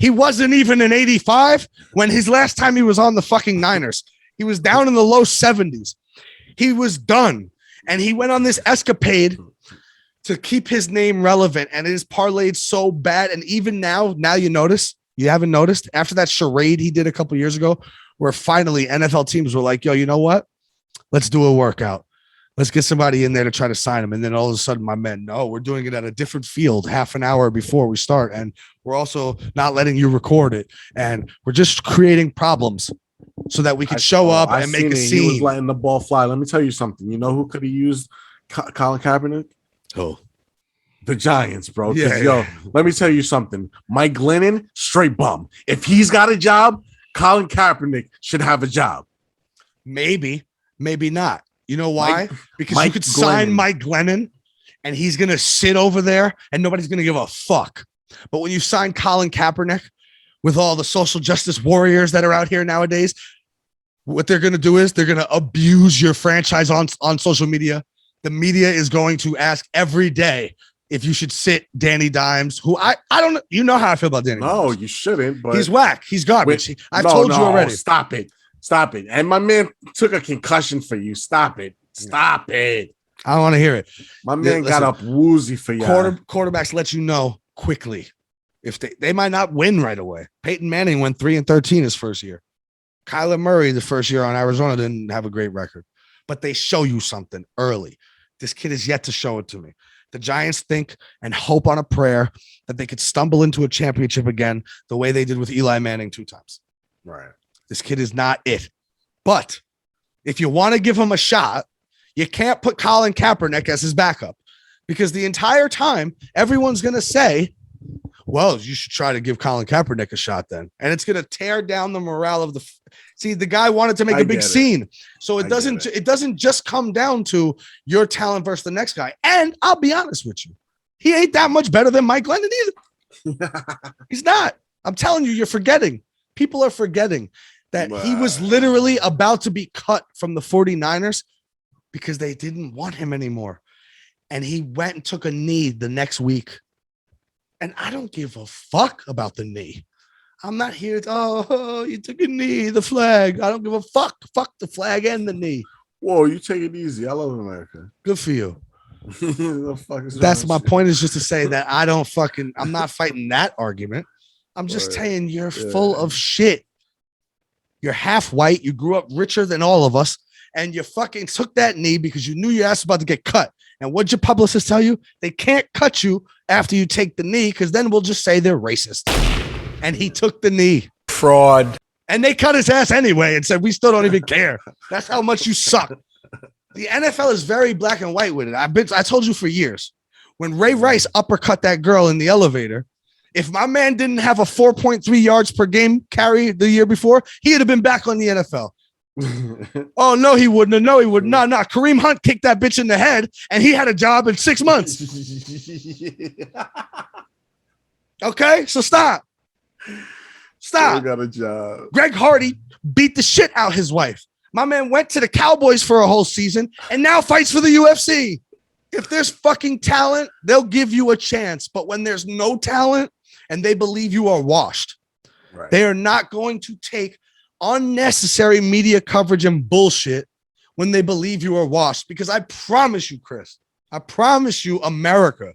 He wasn't even an 85 when his last time he was on the fucking Niners. He was down in the low 70s. He was done. And he went on this escapade to keep his name relevant. And it is parlayed so bad. And even now you haven't noticed after that charade he did a couple years ago, where finally NFL teams were like, yo, you know what? Let's do a workout. Let's get somebody in there to try to sign him. And then all of a sudden, my men, no, we're doing it at a different field half an hour before we start. And we're also not letting you record it. And we're just creating problems so that we can show up and make a scene. He was letting the ball fly. Let me tell you something. You know who could have used Colin Kaepernick? Oh, the Giants, bro. Yeah. Let me tell you something. Mike Glennon, straight bum. If he's got a job, Colin Kaepernick should have a job. Maybe, maybe not. You know why? Because you could sign Mike Glennon and he's going to sit over there and nobody's going to give a fuck. But when you sign Colin Kaepernick with all the social justice warriors that are out here nowadays, what they're going to do is they're going to abuse your franchise on social media. The media is going to ask every day if you should sit Danny Dimes, who I don't know. You know how I feel about Danny Dimes. No, you shouldn't. But he's whack. He's garbage. I've told you already. Stop it. And my man took a concussion for you. Stop it. I don't want to hear it. My man got up woozy for you. Quarterbacks let you know quickly if they might not win right away. Peyton Manning went 3-13 his first year. Kyler Murray, the first year on Arizona, didn't have a great record, but they show you something early. This kid is yet to show it to me. The Giants think and hope on a prayer that they could stumble into a championship again the way they did with Eli Manning 2 times. Right. This kid is not it. But if you want to give him a shot, you can't put Colin Kaepernick as his backup, because the entire time everyone's going to say, well, you should try to give Colin Kaepernick a shot then. And it's going to tear down the morale of the guy wanted to make a big scene. So it doesn't just come down to your talent versus the next guy. And I'll be honest with you, he ain't that much better than Mike Glennon either. He's not. I'm telling you, you're forgetting. People are forgetting that he was literally about to be cut from the 49ers because they didn't want him anymore. And he went and took a knee the next week. And I don't give a fuck about the knee. I'm not here. You took a knee, the flag. I don't give a fuck. Fuck the flag and the knee. Whoa, you take it easy. I love America. Good for you. The fuck is That's my wrong with point, is just to say that I'm not fighting that argument. I'm just Right. saying you're full of shit. You're half white. You grew up richer than all of us, and you fucking took that knee because you knew your ass was about to get cut. And what'd your publicist tell you? They can't cut you after you take the knee because then we'll just say they're racist. And he took the knee. Fraud. And they cut his ass anyway and said, we still don't even care. That's how much you suck. The NFL is very black and white with it. I told you for years. When Ray Rice uppercut that girl in the elevator, if my man didn't have a 4.3 yards per game carry the year before, he'd have been back on the NFL. Oh, no, he wouldn't have. No, he wouldn't. No. Kareem Hunt kicked that bitch in the head, and he had a job in 6 months. Okay, so stop. I got a job. Greg Hardy beat the shit out his wife. My man went to the Cowboys for a whole season and now fights for the UFC. If there's fucking talent, they'll give you a chance. But when there's no talent and they believe you are washed, Right. they are not going to take unnecessary media coverage and bullshit when they believe you are washed. Because I promise you, Chris, I promise you, America,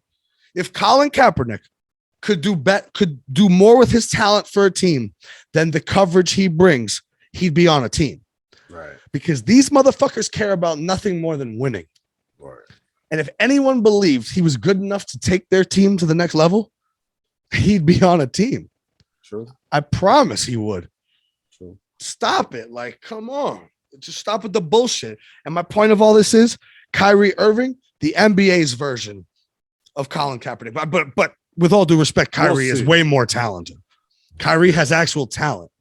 if Colin Kaepernick could do more with his talent for a team than the coverage he brings, he'd be on a team. Right. Because these motherfuckers care about nothing more than winning. Right. And if anyone believed he was good enough to take their team to the next level, he'd be on a team. True. I promise he would. True. Stop it. Like, come on. Just stop with the bullshit. And my point of all this is Kyrie Irving, the NBA's version of Colin Kaepernick. But with all due respect, Kyrie is way more talented. Kyrie has actual talent.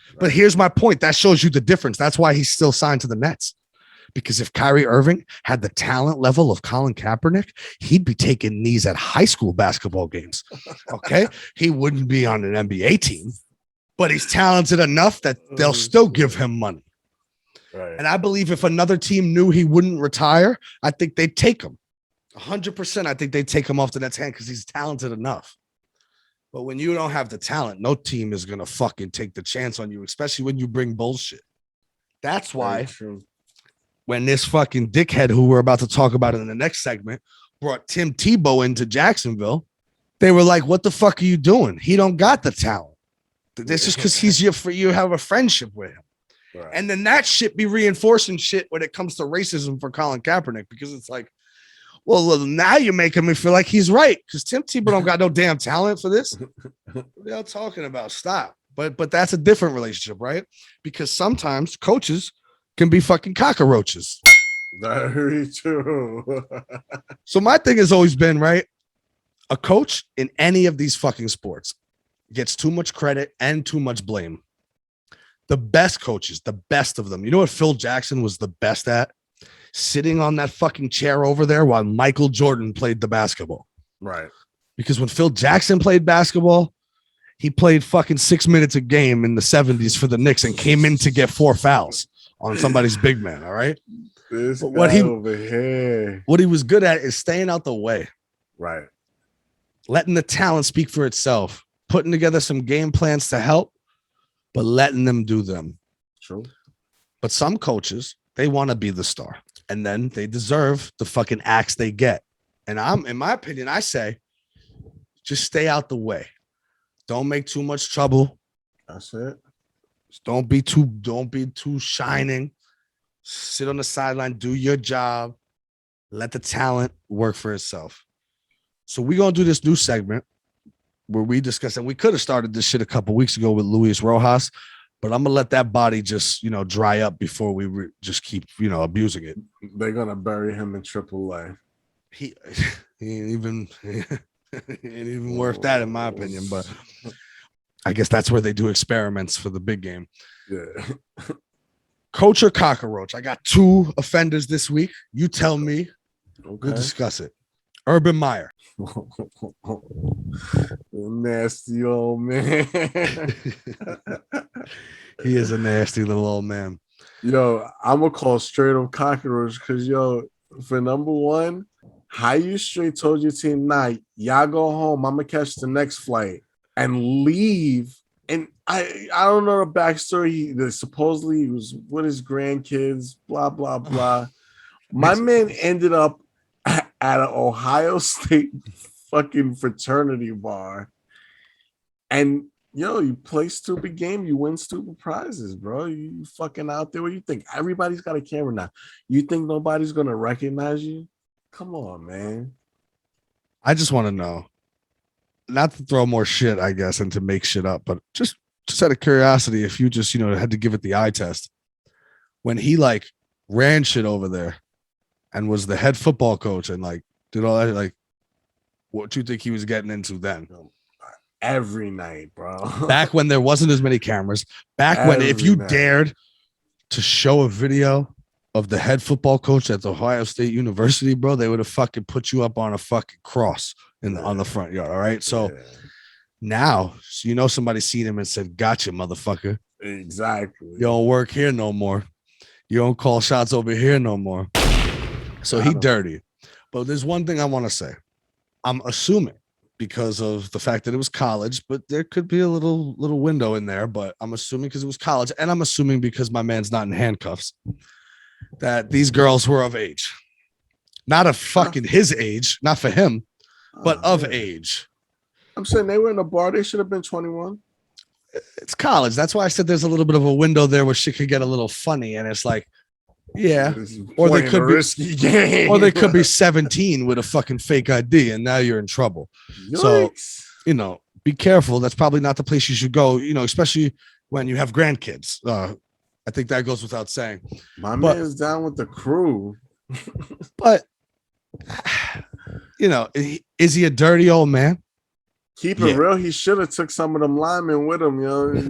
Right. But here's my point. That shows you the difference. That's why he's still signed to the Nets. Because if Kyrie Irving had the talent level of Colin Kaepernick, he'd be taking knees at high school basketball games. Okay? He wouldn't be on an NBA team, but he's talented enough that they'll still give him money. Right. And I believe if another team knew he wouldn't retire, I think they'd take him. 100%. I think they'd take him off the Nets' hand because he's talented enough. But when you don't have the talent, no team is going to fucking take the chance on you, especially when you bring bullshit. That's why when this fucking dickhead who we're about to talk about in the next segment brought Tim Tebow into Jacksonville, they were like, what the fuck are you doing? He don't got the talent. This is because you have a friendship with him. Right. And then that shit be reinforcing shit when it comes to racism for Colin Kaepernick, because it's like, well, now you're making me feel like he's right because Tim Tebow don't got no damn talent for this. What are y'all talking about? Stop. But that's a different relationship, right? Because sometimes coaches can be fucking cockroaches. Very true. So my thing has always been, right? A coach in any of these fucking sports gets too much credit and too much blame. The best coaches, the best of them. You know what Phil Jackson was the best at? Sitting on that fucking chair over there while Michael Jordan played the basketball. Right. Because when Phil Jackson played basketball, he played fucking 6 minutes a game in the 70s for the Knicks and came in to get 4 fouls on somebody's big man. All right. This guy over here. What he was good at is staying out the way. Right. Letting the talent speak for itself, putting together some game plans to help, but letting them do them. True. But some coaches, they want to be the star. And then they deserve the fucking axe they get. And in my opinion, I say, just stay out the way. Don't make too much trouble. That's it. Just don't be too shining. Sit on the sideline, do your job. Let the talent work for itself. So we're going to do this new segment where we discuss, and we could have started this shit a couple weeks ago with Luis Rojas, but I'm going to let that body just, dry up before we just keep, abusing it. They're going to bury him in AAA. He ain't even worth that, in my opinion, but I guess that's where they do experiments for the big game. Yeah. Coach or cockroach? I got 2 offenders this week. You tell me. Okay. We'll discuss it. Urban Meyer. Nasty old man. He is a nasty little old man. Yo, I'm going to call straight up cockroach because, for number one, how you straight told your team, nah, y'all go home. I'm going to catch the next flight and leave And I don't know the backstory. Supposedly he was with his grandkids, blah, blah, blah. My man ended up at an Ohio State fucking fraternity bar. And you play stupid game, you win stupid prizes, bro. You fucking out there. What do you think? Everybody's got a camera now. You think nobody's gonna recognize you? Come on, man. I just want to know, not to throw more shit, I guess, and to make shit up, but just out of curiosity, if you just, had to give it the eye test, when he like ran shit over there and was the head football coach and like did all that, like, what do you think he was getting into then? Every night, bro. Back when there wasn't as many cameras, back when if you dared to show a video of the head football coach at the Ohio State University, bro, they would have fucking put you up on a fucking cross on the front yard. All right. So now, somebody seen him and said, gotcha, motherfucker. Exactly. You don't work here no more. You don't call shots over here no more. So he dirty. But there's one thing I want to say. I'm assuming because of the fact that it was college, but there could be a little window in there, but I'm assuming because it was college, and I'm assuming because my man's not in handcuffs, that these girls were of age. Not of fucking his age, not for him, but of age. I'm saying they were in a bar. They should have been 21. It's college. That's why I said there's a little bit of a window there where shit could get a little funny. And it's like, yeah. Or they could be risky game. Or they could be 17 with a fucking fake ID, and now you're in trouble. Yikes. So, be careful. That's probably not the place you should go, especially when you have grandkids. I think that goes without saying. My man's down with the crew. But, is he a dirty old man? Keep it real. He should have took some of them linemen with him,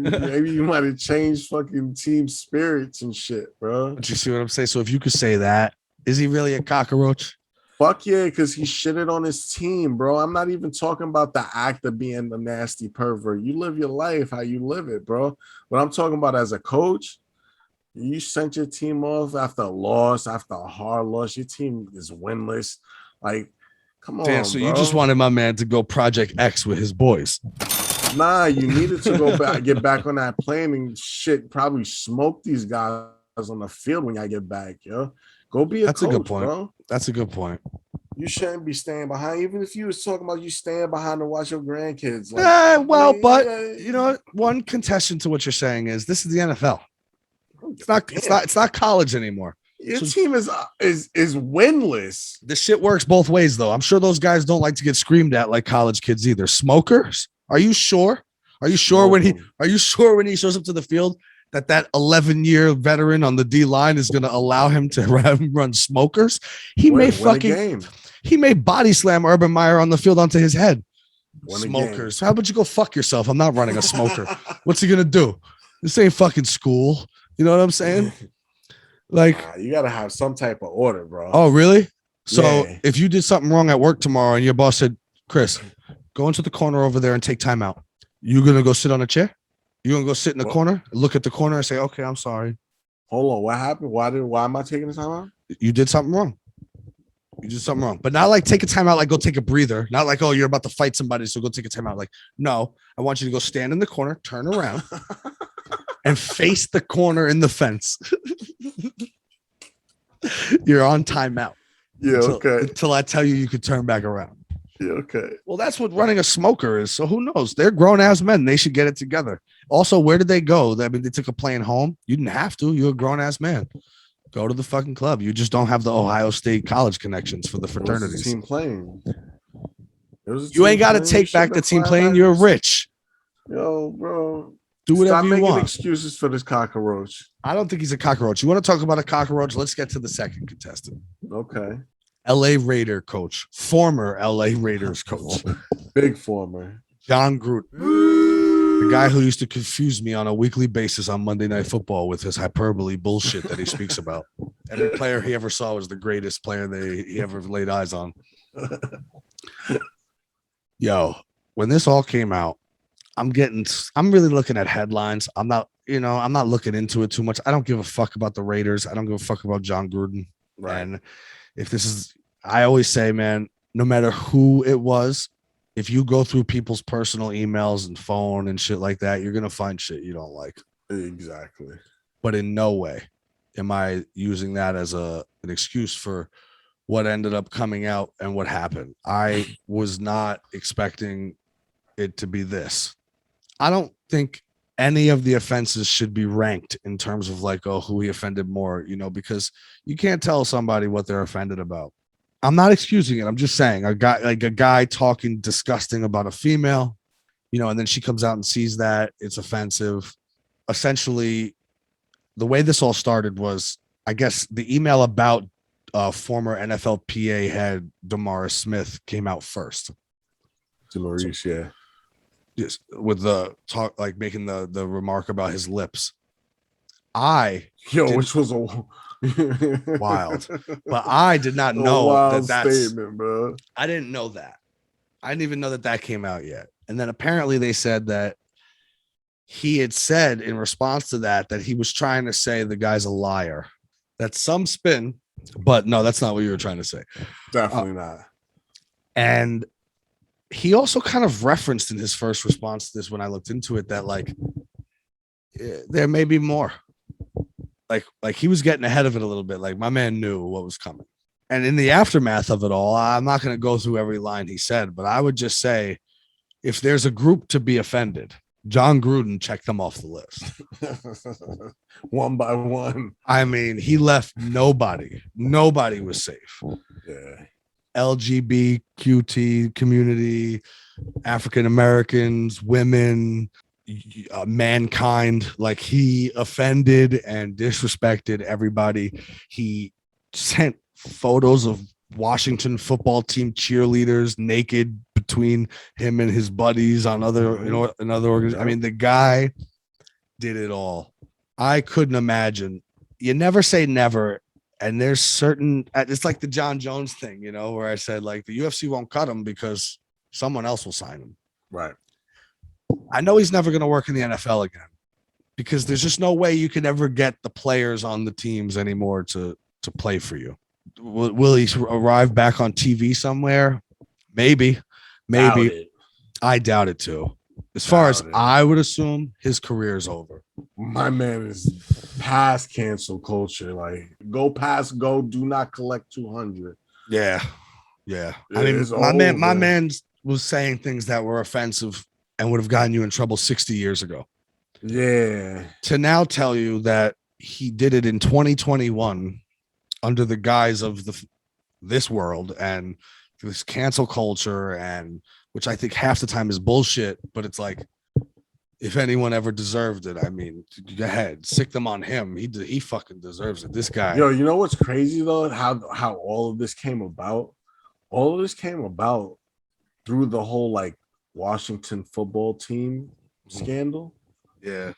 Maybe you might have changed fucking team spirits and shit, bro. But you see what I'm saying? So if you could say that, is he really a cockroach? Fuck yeah, because he shitted on his team, bro. I'm not even talking about the act of being the nasty pervert. You live your life how you live it, bro. What I'm talking about as a coach, you sent your team off after a loss, after a hard loss. Your team is winless. Like, come on, so bro. You just wanted my man to go Project X with his boys. Nah, you needed to go back, get back on that plane and shit, probably smoke these guys on the field when y'all get back, yo. Go be a coach, a good point, bro. That's a good point. You shouldn't be staying behind, even if you was talking about you staying behind to watch your grandkids. Like, one contestant to what you're saying is this is the NFL. It's not college anymore. Your team is winless. This shit works both ways, though. I'm sure those guys don't like to get screamed at like college kids either. Smokers? Are you sure? Are you sure when he shows up to the field that 11-year veteran on the D line is going to allow him to run smokers? He may body slam Urban Meyer on the field onto his head. Smokers. How about you go fuck yourself? I'm not running a smoker. What's he going to do? This ain't fucking school. You know what I'm saying? Like, you got to have some type of order, bro. Oh, really? So if you did something wrong at work tomorrow and your boss said, Chris, go into the corner over there and take time out. You going to go sit on a chair? You going to go sit in the corner, look at the corner and say, okay, I'm sorry. Hold on. What happened? Why am I taking the time out? You did something wrong. But not like take a time out, like go take a breather. Not like, oh, you're about to fight somebody, so go take a time out. Like, no, I want you to go stand in the corner, turn around, and face the corner in the fence. You're on timeout. Yeah, okay. Until I tell you could turn back around. Yeah, okay. Well, that's what running a smoker is. So who knows? They're grown-ass men. They should get it together. Also, where did they go? I mean, they took a plane home. You didn't have to. You're a grown-ass man. Go to the fucking club. You just don't have the Ohio State college connections for the fraternities. Team playing. You ain't got to take back the team playing. You're rich. Yo, bro. Do whatever you want. Stop making excuses for this cockroach. I don't think he's a cockroach. You want to talk about a cockroach? Let's get to the second contestant. Okay. LA Raider coach. Former LA Raiders coach. Big former. John Gruden. The guy who used to confuse me on a weekly basis on Monday Night Football with his hyperbole bullshit that he speaks about. Every player he ever saw was the greatest player he ever laid eyes on. Yo, when this all came out, I'm really looking at headlines. I'm not looking into it too much. I don't give a fuck about the Raiders. I don't give a fuck about John Gruden. Right. And I always say, man, no matter who it was, if you go through people's personal emails and phone and shit like that, you're gonna find shit you don't like. Exactly. But in no way am I using that as an excuse for what ended up coming out and what happened. I was not expecting it to be this. I don't think any of the offenses should be ranked in terms of like, oh, who he offended more, because you can't tell somebody what they're offended about. I'm not excusing it. I'm just saying a guy talking disgusting about a female, and then she comes out and sees that it's offensive. Essentially, the way this all started was, I guess, the email about former NFL PA head DeMaurice Smith came out first. DeMaurice, yeah. Yes, with the talk, like making the remark about his lips. Which was a wild, but I did not know that's statement, bro. I didn't know that. I didn't even know that came out yet. And then apparently they said that he had said in response to that he was trying to say the guy's a liar. That's some spin, but no, that's not what you were trying to say. Definitely not. And he also kind of referenced in his first response to this, when I looked into it, that like there may be more. Like he was getting ahead of it a little bit. Like my man knew what was coming. And in the aftermath of it all, I'm not going to go through every line he said, but I would just say, if there's a group to be offended, John Gruden checked them off the list. One by one. I mean, he left nobody. Nobody was safe. Yeah. LGBTQ community, African Americans, women, mankind. Like, he offended and disrespected everybody. He sent photos of Washington football team cheerleaders naked between him and his buddies on other, another organization. I mean, the guy did it all. I couldn't imagine. You never say never. And there's certain, it's like the John Jones thing, where I said, like, the UFC won't cut him because someone else will sign him. Right. I know he's never going to work in the NFL again, because there's just no way you can ever get the players on the teams anymore to play for you. Will he arrive back on TV somewhere? Maybe. I doubt it too. As far as I would assume, his career is over. My man is past cancel culture. Like, go past go. Do not collect 200. Yeah. I mean, my man was saying things that were offensive and would have gotten you in trouble 60 years ago. Yeah. To now tell you that he did it in 2021 under the guise of this world and this cancel culture, and which I think half the time is bullshit, but it's like, if anyone ever deserved it, I mean, go ahead, sick them on him. He fucking deserves it. This guy. Yo, you know what's crazy though? How all of this came about? All of this came about through the whole like Washington football team scandal. Yeah,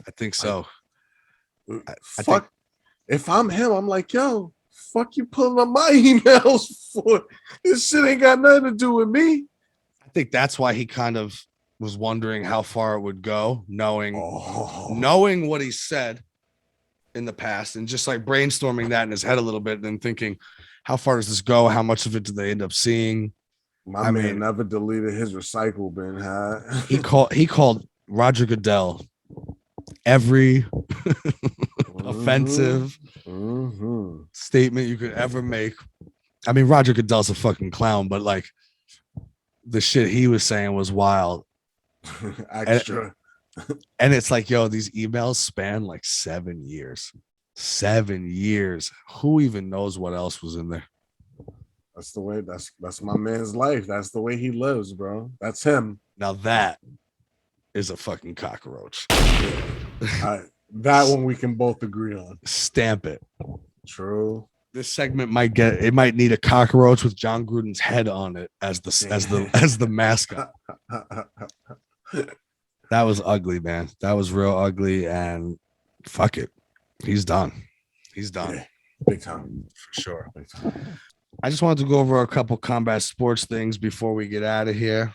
I think so. If I'm him, I'm like, yo, fuck you pulling up my emails for? This shit ain't got nothing to do with me. I think that's why he kind of was wondering how far it would go, knowing what he said in the past, and just like brainstorming that in his head a little bit, and then thinking, how far does this go? How much of it do they end up seeing? My man never deleted his recycle bin, huh? He called Roger Goodell every offensive statement you could ever make. I mean, Roger Goodell's a fucking clown, but like, the shit he was saying was wild. Extra. And it's like, yo, these emails span like 7 years. 7 years. Who even knows what else was in there? That's the way. That's my man's life. That's the way he lives, bro. That's him. Now that is a fucking cockroach. That one we can both agree on. Stamp it. True. This segment might need a cockroach with John Gruden's head on it as the mascot. That was ugly, man. That was real ugly, and fuck it. He's done. Yeah, big time. For sure. Big time. I just wanted to go over a couple combat sports things before we get out of here.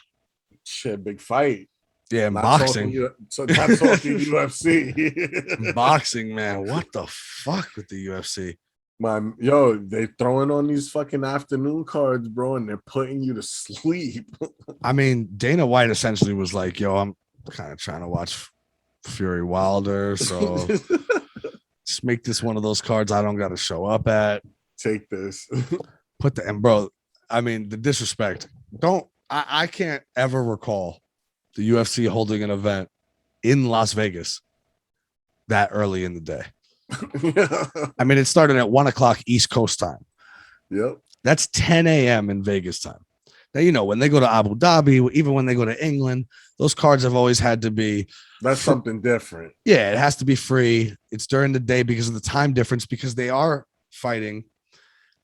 Shit, big fight. Yeah, boxing. So that's talking UFC. Boxing, man. What the fuck with the UFC? They throwing on these fucking afternoon cards, bro, and they're putting you to sleep. I mean, Dana White essentially was like, yo, I'm kind of trying to watch Fury Wilder, so just make this one of those cards I don't got to show up at. Take this. And bro, I mean, the disrespect. I can't ever recall the UFC holding an event in Las Vegas that early in the day. I mean, it started at 1:00 East Coast time. Yep. That's 10 a.m. in Vegas time. Now, when they go to Abu Dhabi, even when they go to England, those cards have always had to be. That's something different. Yeah, it has to be free. It's during the day because of the time difference, because they are fighting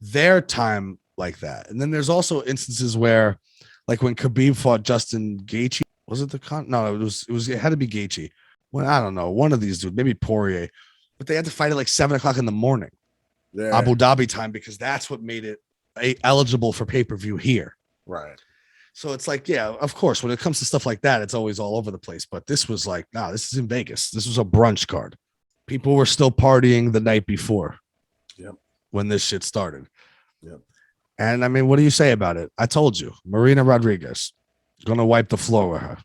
their time like that. And then there's also instances where, like when Khabib fought Justin Gaethje, was it No, it had to be Gaethje. Well, I don't know, one of these dudes, maybe Poirier, but they had to fight at like 7:00 in the morning, Abu Dhabi time, because that's what made it eligible for pay-per-view here. Right. So it's like, yeah, of course, when it comes to stuff like that, it's always all over the place. But this was like, no, this is in Vegas. This was a brunch card. People were still partying the night before. Yep. When this shit started. Yep. And I mean, what do you say about it? I told you, Marina Rodriguez, gonna wipe the floor with her.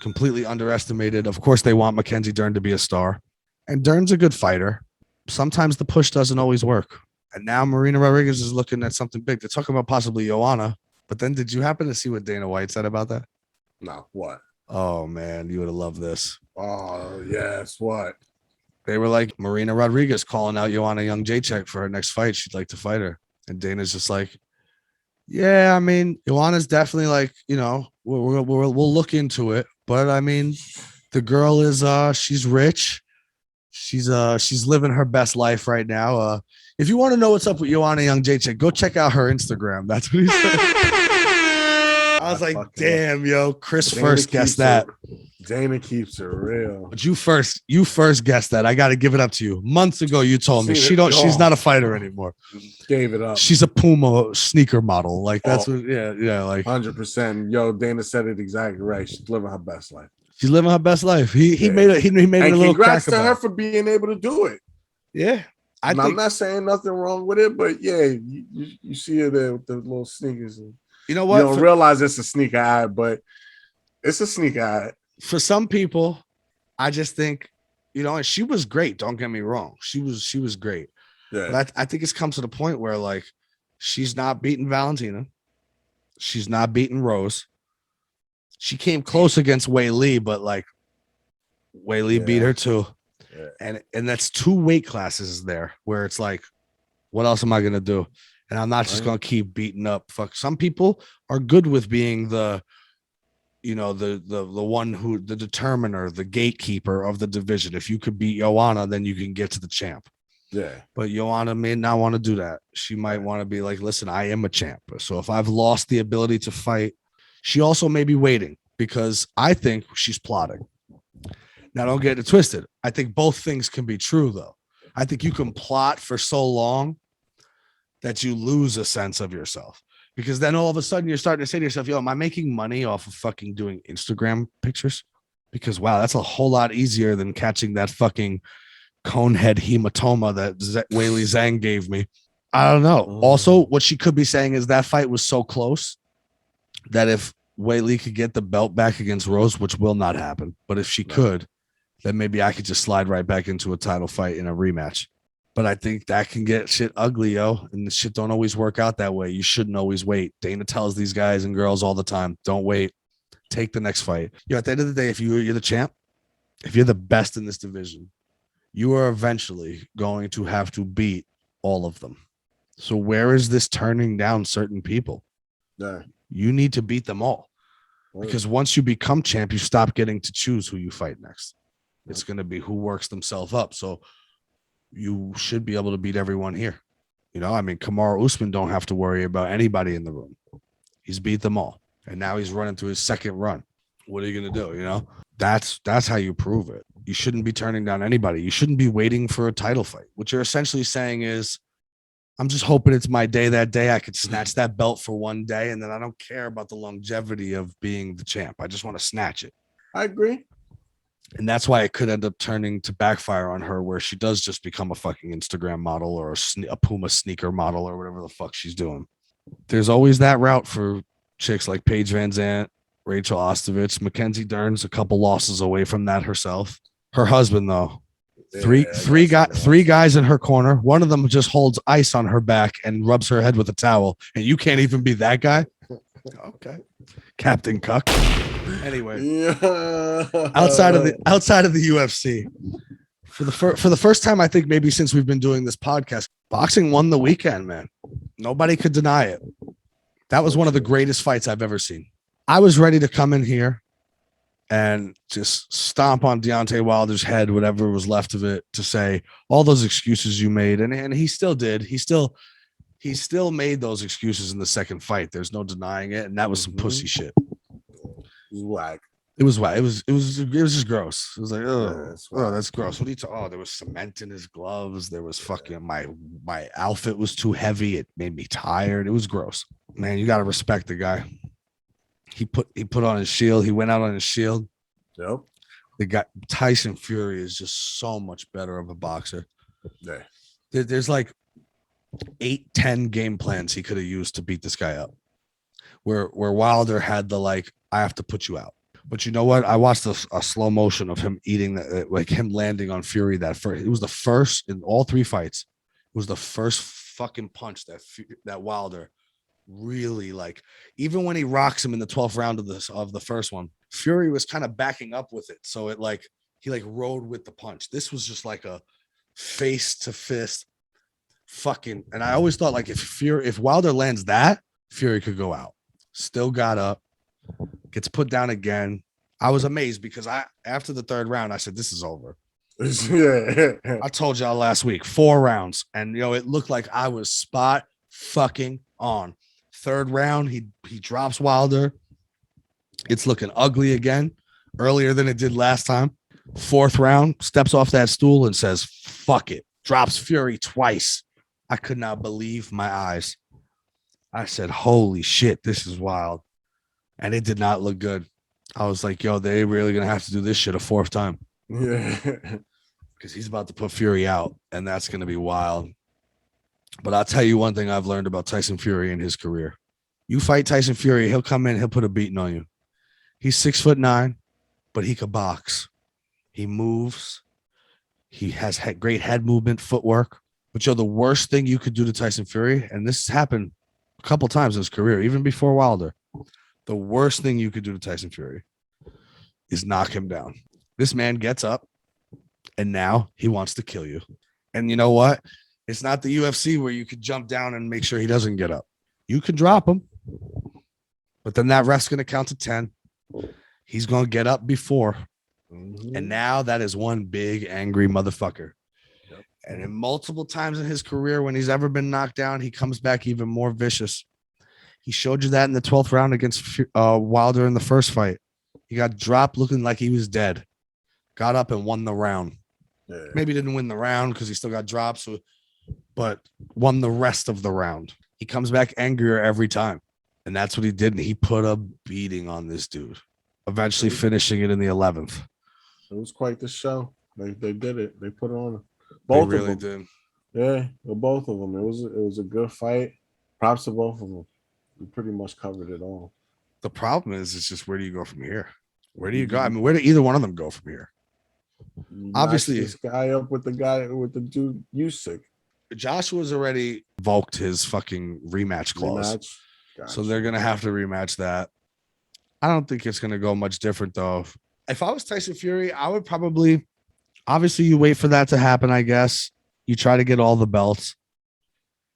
Completely underestimated. Of course, they want Mackenzie Dern to be a star. And Dern's a good fighter. Sometimes the push doesn't always work. And now Marina Rodriguez is looking at something big. They're talking about possibly Joanna. But then did you happen to see what Dana White said about that? No, what? Oh, man, you would have loved this. Oh, yes, what? They were like, Marina Rodriguez calling out Joanna Jędrzejczyk for her next fight. She'd like to fight her. And Dana's just like, yeah, I mean, Joanna's definitely like, we'll look into it. But I mean, the girl is, she's rich. She's living her best life right now. If you want to know what's up with Joanna Jędrzejczyk, go check out her Instagram. That's what he said. I was like, damn, yo, Chris Dana first guessed that. Dana keeps it real. But you first guessed that. I got to give it up to you. Months ago, you told me she's not a fighter anymore. Gave it up. She's a Puma sneaker model. Like that's what, like 100%. Yo, Dana said it exactly right. She's living her best life. She's living her best life. He made it. He made it a little congrats crack to her about. for being able to do it. Yeah, I'm not saying nothing wrong with it, but yeah, you see her there with the little sneakers. And you know what? You don't realize it's a sneaker ad, but it's a sneaker ad. For some people, I just think, and she was great. Don't get me wrong. She was great. Yeah. But I think it's come to the point where like she's not beating Valentina. She's not beating Rose. She came close against Wei Li, but like Wei Li beat her too. Yeah. And that's 2 weight classes there where it's like, what else am I gonna do? And I'm not just gonna keep beating up. Fuck. Some people are good with being the one who the determiner, the gatekeeper of the division. If you could beat Joanna, then you can get to the champ. Yeah. But Joanna may not want to do that. She might want to be like, listen, I am a champ. So if I've lost the ability to fight, she also may be waiting because I think she's plotting. Now, don't get it twisted. I think both things can be true, though. I think you can plot for so long that you lose a sense of yourself. Because then all of a sudden you're starting to say to yourself, yo, am I making money off of fucking doing Instagram pictures? Because, wow, that's a whole lot easier than catching that fucking conehead hematoma that Weili Zhang gave me. I don't know. Also, what she could be saying is that fight was so close that if Weili could get the belt back against Rose, which will not happen, but if she could, then maybe I could just slide right back into a title fight in a rematch. But I think that can get shit ugly, yo. And the shit don't always work out that way. You shouldn't always wait. Dana tells these guys and girls all the time, don't wait. Take the next fight. Yo, at the end of the day, if you're the champ, if you're the best in this division, you are eventually going to have to beat all of them. So where is this turning down certain people? Yeah. You need to beat them all. Because once you become champ, you stop getting to choose who you fight next. It's going to be who works themselves up. So you should be able to beat everyone here. I mean, Kamaru Usman don't have to worry about anybody in the room. He's beat them all. And now he's running to his second run. What are you going to do? That's how you prove it. You shouldn't be turning down anybody. You shouldn't be waiting for a title fight. What you're essentially saying is, I'm just hoping it's my day that day. I could snatch that belt for one day, and then I don't care about the longevity of being the champ. I just want to snatch it. I agree. And that's why it could end up turning to backfire on her, where she does just become a fucking Instagram model or a Puma sneaker model or whatever the fuck she's doing. There's always that route for chicks like Paige Van Zandt, Rachel Ostovich, Mackenzie Dern's a couple losses away from that herself. Her husband, though, three guys in her corner. One of them just holds ice on her back and rubs her head with a towel, and you can't even be that guy. Okay, Captain Cuck. Anyway, outside of the UFC, for the first time, I think maybe since we've been doing this podcast, boxing won the weekend, man. Nobody could deny it. That was one of the greatest fights I've ever seen. I was ready to come in here and just stomp on Deontay Wilder's head, whatever was left of it, to say all those excuses you made. And he still did. He still made those excuses in the second fight. There's no denying it. And that was some pussy shit. It was whack. It was whack. It was just gross. It was like, that's gross. What are you talking? There was cement in his gloves. There was fucking my outfit was too heavy. It made me tired. It was gross. Man, you gotta respect the guy. He put on his shield. He went out on his shield. Yep. The guy Tyson Fury is just so much better of a boxer. Yeah. There's like 8-10 game plans he could have used to beat this guy up. Where Wilder had the like, I have to put you out. But you know what? I watched a slow motion of him eating that, like him landing on Fury. It was the first in all three fights. It was the first fucking punch that Wilder really like. Even when he rocks him in the 12th round of the first one, Fury was kind of backing up with it. So it like he like rode with the punch. This was just like a face to fist fucking. And I always thought like if Wilder lands that, Fury could go out. Still got up. Gets put down again. I was amazed because after the third round, I said, this is over. Yeah. I told y'all last week, 4 rounds. And, it looked like I was spot fucking on. Third round, he drops Wilder. It's looking ugly again, earlier than it did last time. Fourth round, steps off that stool and says, fuck it. Drops Fury twice. I could not believe my eyes. I said, holy shit, this is wild. And it did not look good. I was like, yo, they really going to have to do this shit a 4th time. Yeah. Because he's about to put Fury out, and that's going to be wild. But I'll tell you one thing I've learned about Tyson Fury in his career. You fight Tyson Fury, he'll come in, he'll put a beating on you. He's 6'9", but he could box. He moves. He has great head movement, footwork. But the worst thing you could do to Tyson Fury, and this has happened a couple times in his career, even before Wilder, the worst thing you could do to Tyson Fury is knock him down. This man gets up, and now he wants to kill you. And you know what? It's not the UFC where you could jump down and make sure he doesn't get up. You can drop him, but then that ref's going to count to 10. He's going to get up before. Mm-hmm. And now that is one big, angry motherfucker. Yep. And in multiple times in his career, when he's ever been knocked down, he comes back even more vicious. He showed you that in the 12th round against Wilder in the first fight. He got dropped looking like he was dead. Got up and won the round. Yeah. Maybe didn't win the round because he still got dropped, but won the rest of the round. He comes back angrier every time. And that's what he did. And he put a beating on this dude, eventually finishing it in the 11th. It was quite the show. They did it. They put it on. Both they really of them. did. Yeah, both of them. It was a good fight. Props to both of them. We pretty much covered it all. The problem is, it's just where do you go from here? Where do you go? I mean, where do either one of them go from here? Obviously, this guy up with the dude Usyk. Joshua's already invoked his fucking rematch clause. Gotcha. So they're going to have to rematch that. I don't think it's going to go much different, though. If I was Tyson Fury, I would probably, obviously, you wait for that to happen, I guess. You try to get all the belts.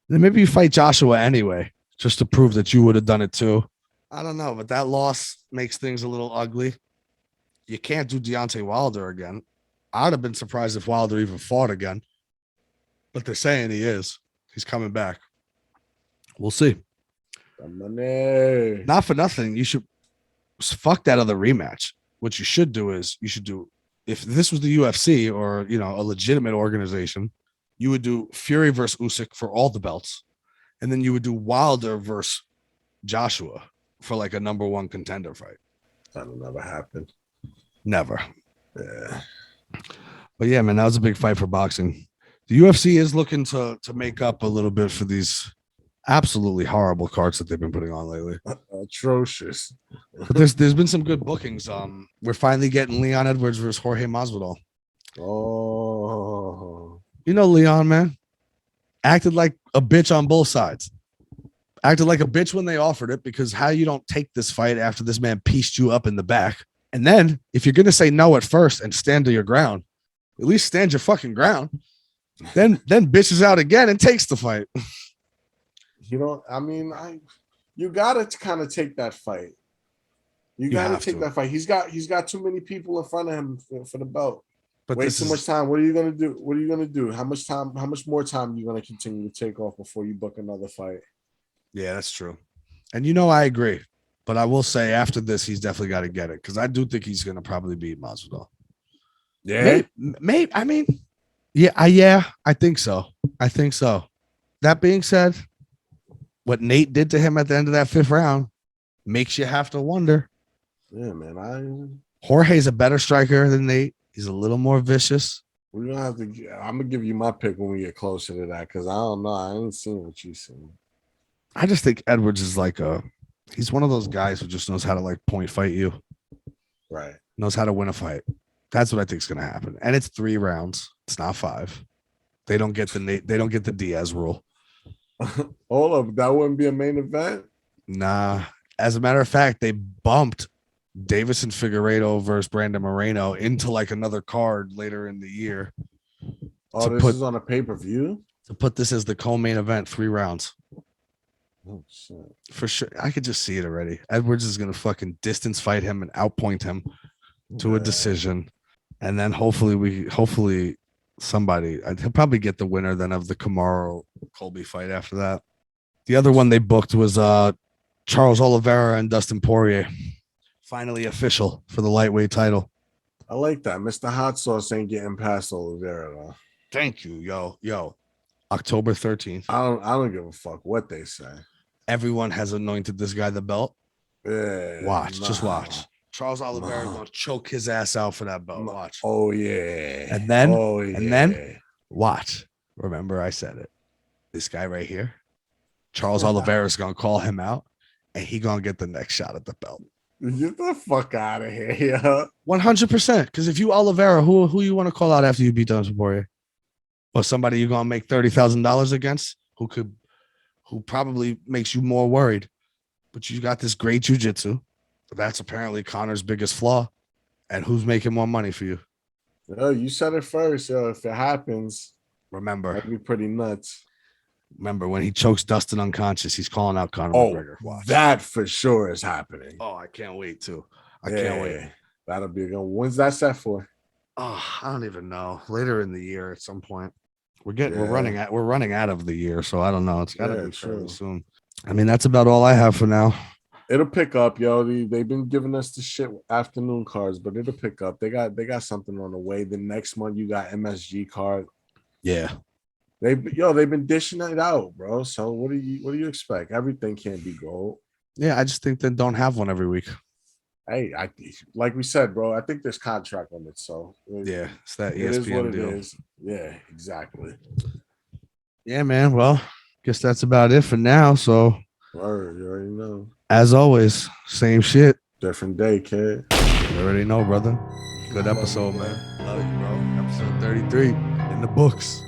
Then maybe you fight Joshua anyway, just to prove that you would have done it too. I don't know, but that loss makes things a little ugly. You can't do Deontay Wilder again. I'd have been surprised if Wilder even fought again. But they're saying he is. He's coming back. We'll see. Not for nothing. You should fuck that other rematch. What you should do is if this was the UFC or a legitimate organization, you would do Fury versus Usyk for all the belts, and then you would do Wilder versus Joshua for like a number 1 contender fight. That'll never happen. Never. Yeah. But yeah, man, that was a big fight for boxing. The UFC is looking to make up a little bit for these absolutely horrible cards that they've been putting on lately. Atrocious. But there's been some good bookings. We're finally getting Leon Edwards versus Jorge Masvidal. Oh. You know Leon, man, acted like a bitch on both sides. Acted like a bitch when they offered it, because how you don't take this fight after this man pieced you up in the back. And then if you're gonna say no at first and stand to your ground, at least stand your fucking ground. Then bitches out again and takes the fight. You know, I mean, you gotta kind of take that fight. You gotta take that fight. He's got too many people in front of him for the belt. But wait too much time. What are you gonna do? What are you gonna do? How much more time are you gonna continue to take off before you book another fight? Yeah, that's true. And you know, I agree. But I will say after this, he's definitely got to get it, because I do think he's gonna probably beat Masvidal. Yeah. Maybe. I mean, yeah, I think so. That being said, what Nate did to him at the end of that 5th round makes you have to wonder. Yeah, man. Jorge's a better striker than Nate. He's a little more vicious. We're gonna have to. I'm gonna give you my pick when we get closer to that, because I don't know. I ain't seen what you seen. I just think Edwards is he's one of those guys who just knows how to point fight you. Right. Knows how to win a fight. That's what I think is gonna happen. And it's 3 rounds. It's not 5. They don't get the Diaz rule. Hold up, that wouldn't be a main event? Nah. As a matter of fact, they bumped Davison Figueiredo versus Brandon Moreno into another card later in the year. Oh, this is on a pay-per-view? To put this as the co-main event, 3 rounds. Oh, shit. For sure. I could just see it already. Edwards is going to fucking distance fight him and outpoint him to a decision. And then hopefully somebody, he'll probably get the winner then of the Kamaru-Colby fight after that. The other one they booked was Charles Oliveira and Dustin Poirier. Finally official for the lightweight title. I like that. Mr. Hot Sauce ain't getting past Oliveira, though. Thank you, yo. October 13th. I don't give a fuck what they say. Everyone has anointed this guy the belt. Yeah. Just watch. Charles Oliveira is gonna choke his ass out for that belt. Watch. Oh yeah. And then watch. Remember, I said it. This guy right here, Charles Oliveira, is gonna call him out, and he gonna get the next shot at the belt. Get the fuck out of here, yeah. 100%. Because if you Oliveira, who you want to call out after you beat Dustin Poirier? Or somebody you're gonna make $30,000 against, who probably makes you more worried. But you got this great jiu-jitsu. That's apparently Connor's biggest flaw. And who's making more money for you? Yo, you said it first, yo. If it happens, remember, that'd be pretty nuts. Remember, when he chokes Dustin unconscious, he's calling out Conor McGregor. Watch. That for sure is happening. Oh, I can't wait too. I can't wait. That'll be a good one. When's that set for? Oh, I don't even know. Later in the year at some point. We're running out of the year, so I don't know. It's gotta be fairly soon. I mean, that's about all I have for now. It'll pick up, yo. They've been giving us the shit afternoon cards, but it'll pick up. They got something on the way. The next month you got MSG card. Yeah. They've been dishing it out, bro. So what do you expect? Everything can't be gold. Yeah, I just think they don't have one every week. Hey, like we said, bro, I think there's contract limits. So yeah, it's that ESPN it is what deal. It is. Yeah, exactly. Yeah, man. Well, guess that's about it for now. So word, you already know. As always, same shit. Different day, kid. You already know, brother. Good episode, man. Love you, bro. Episode 33 in the books.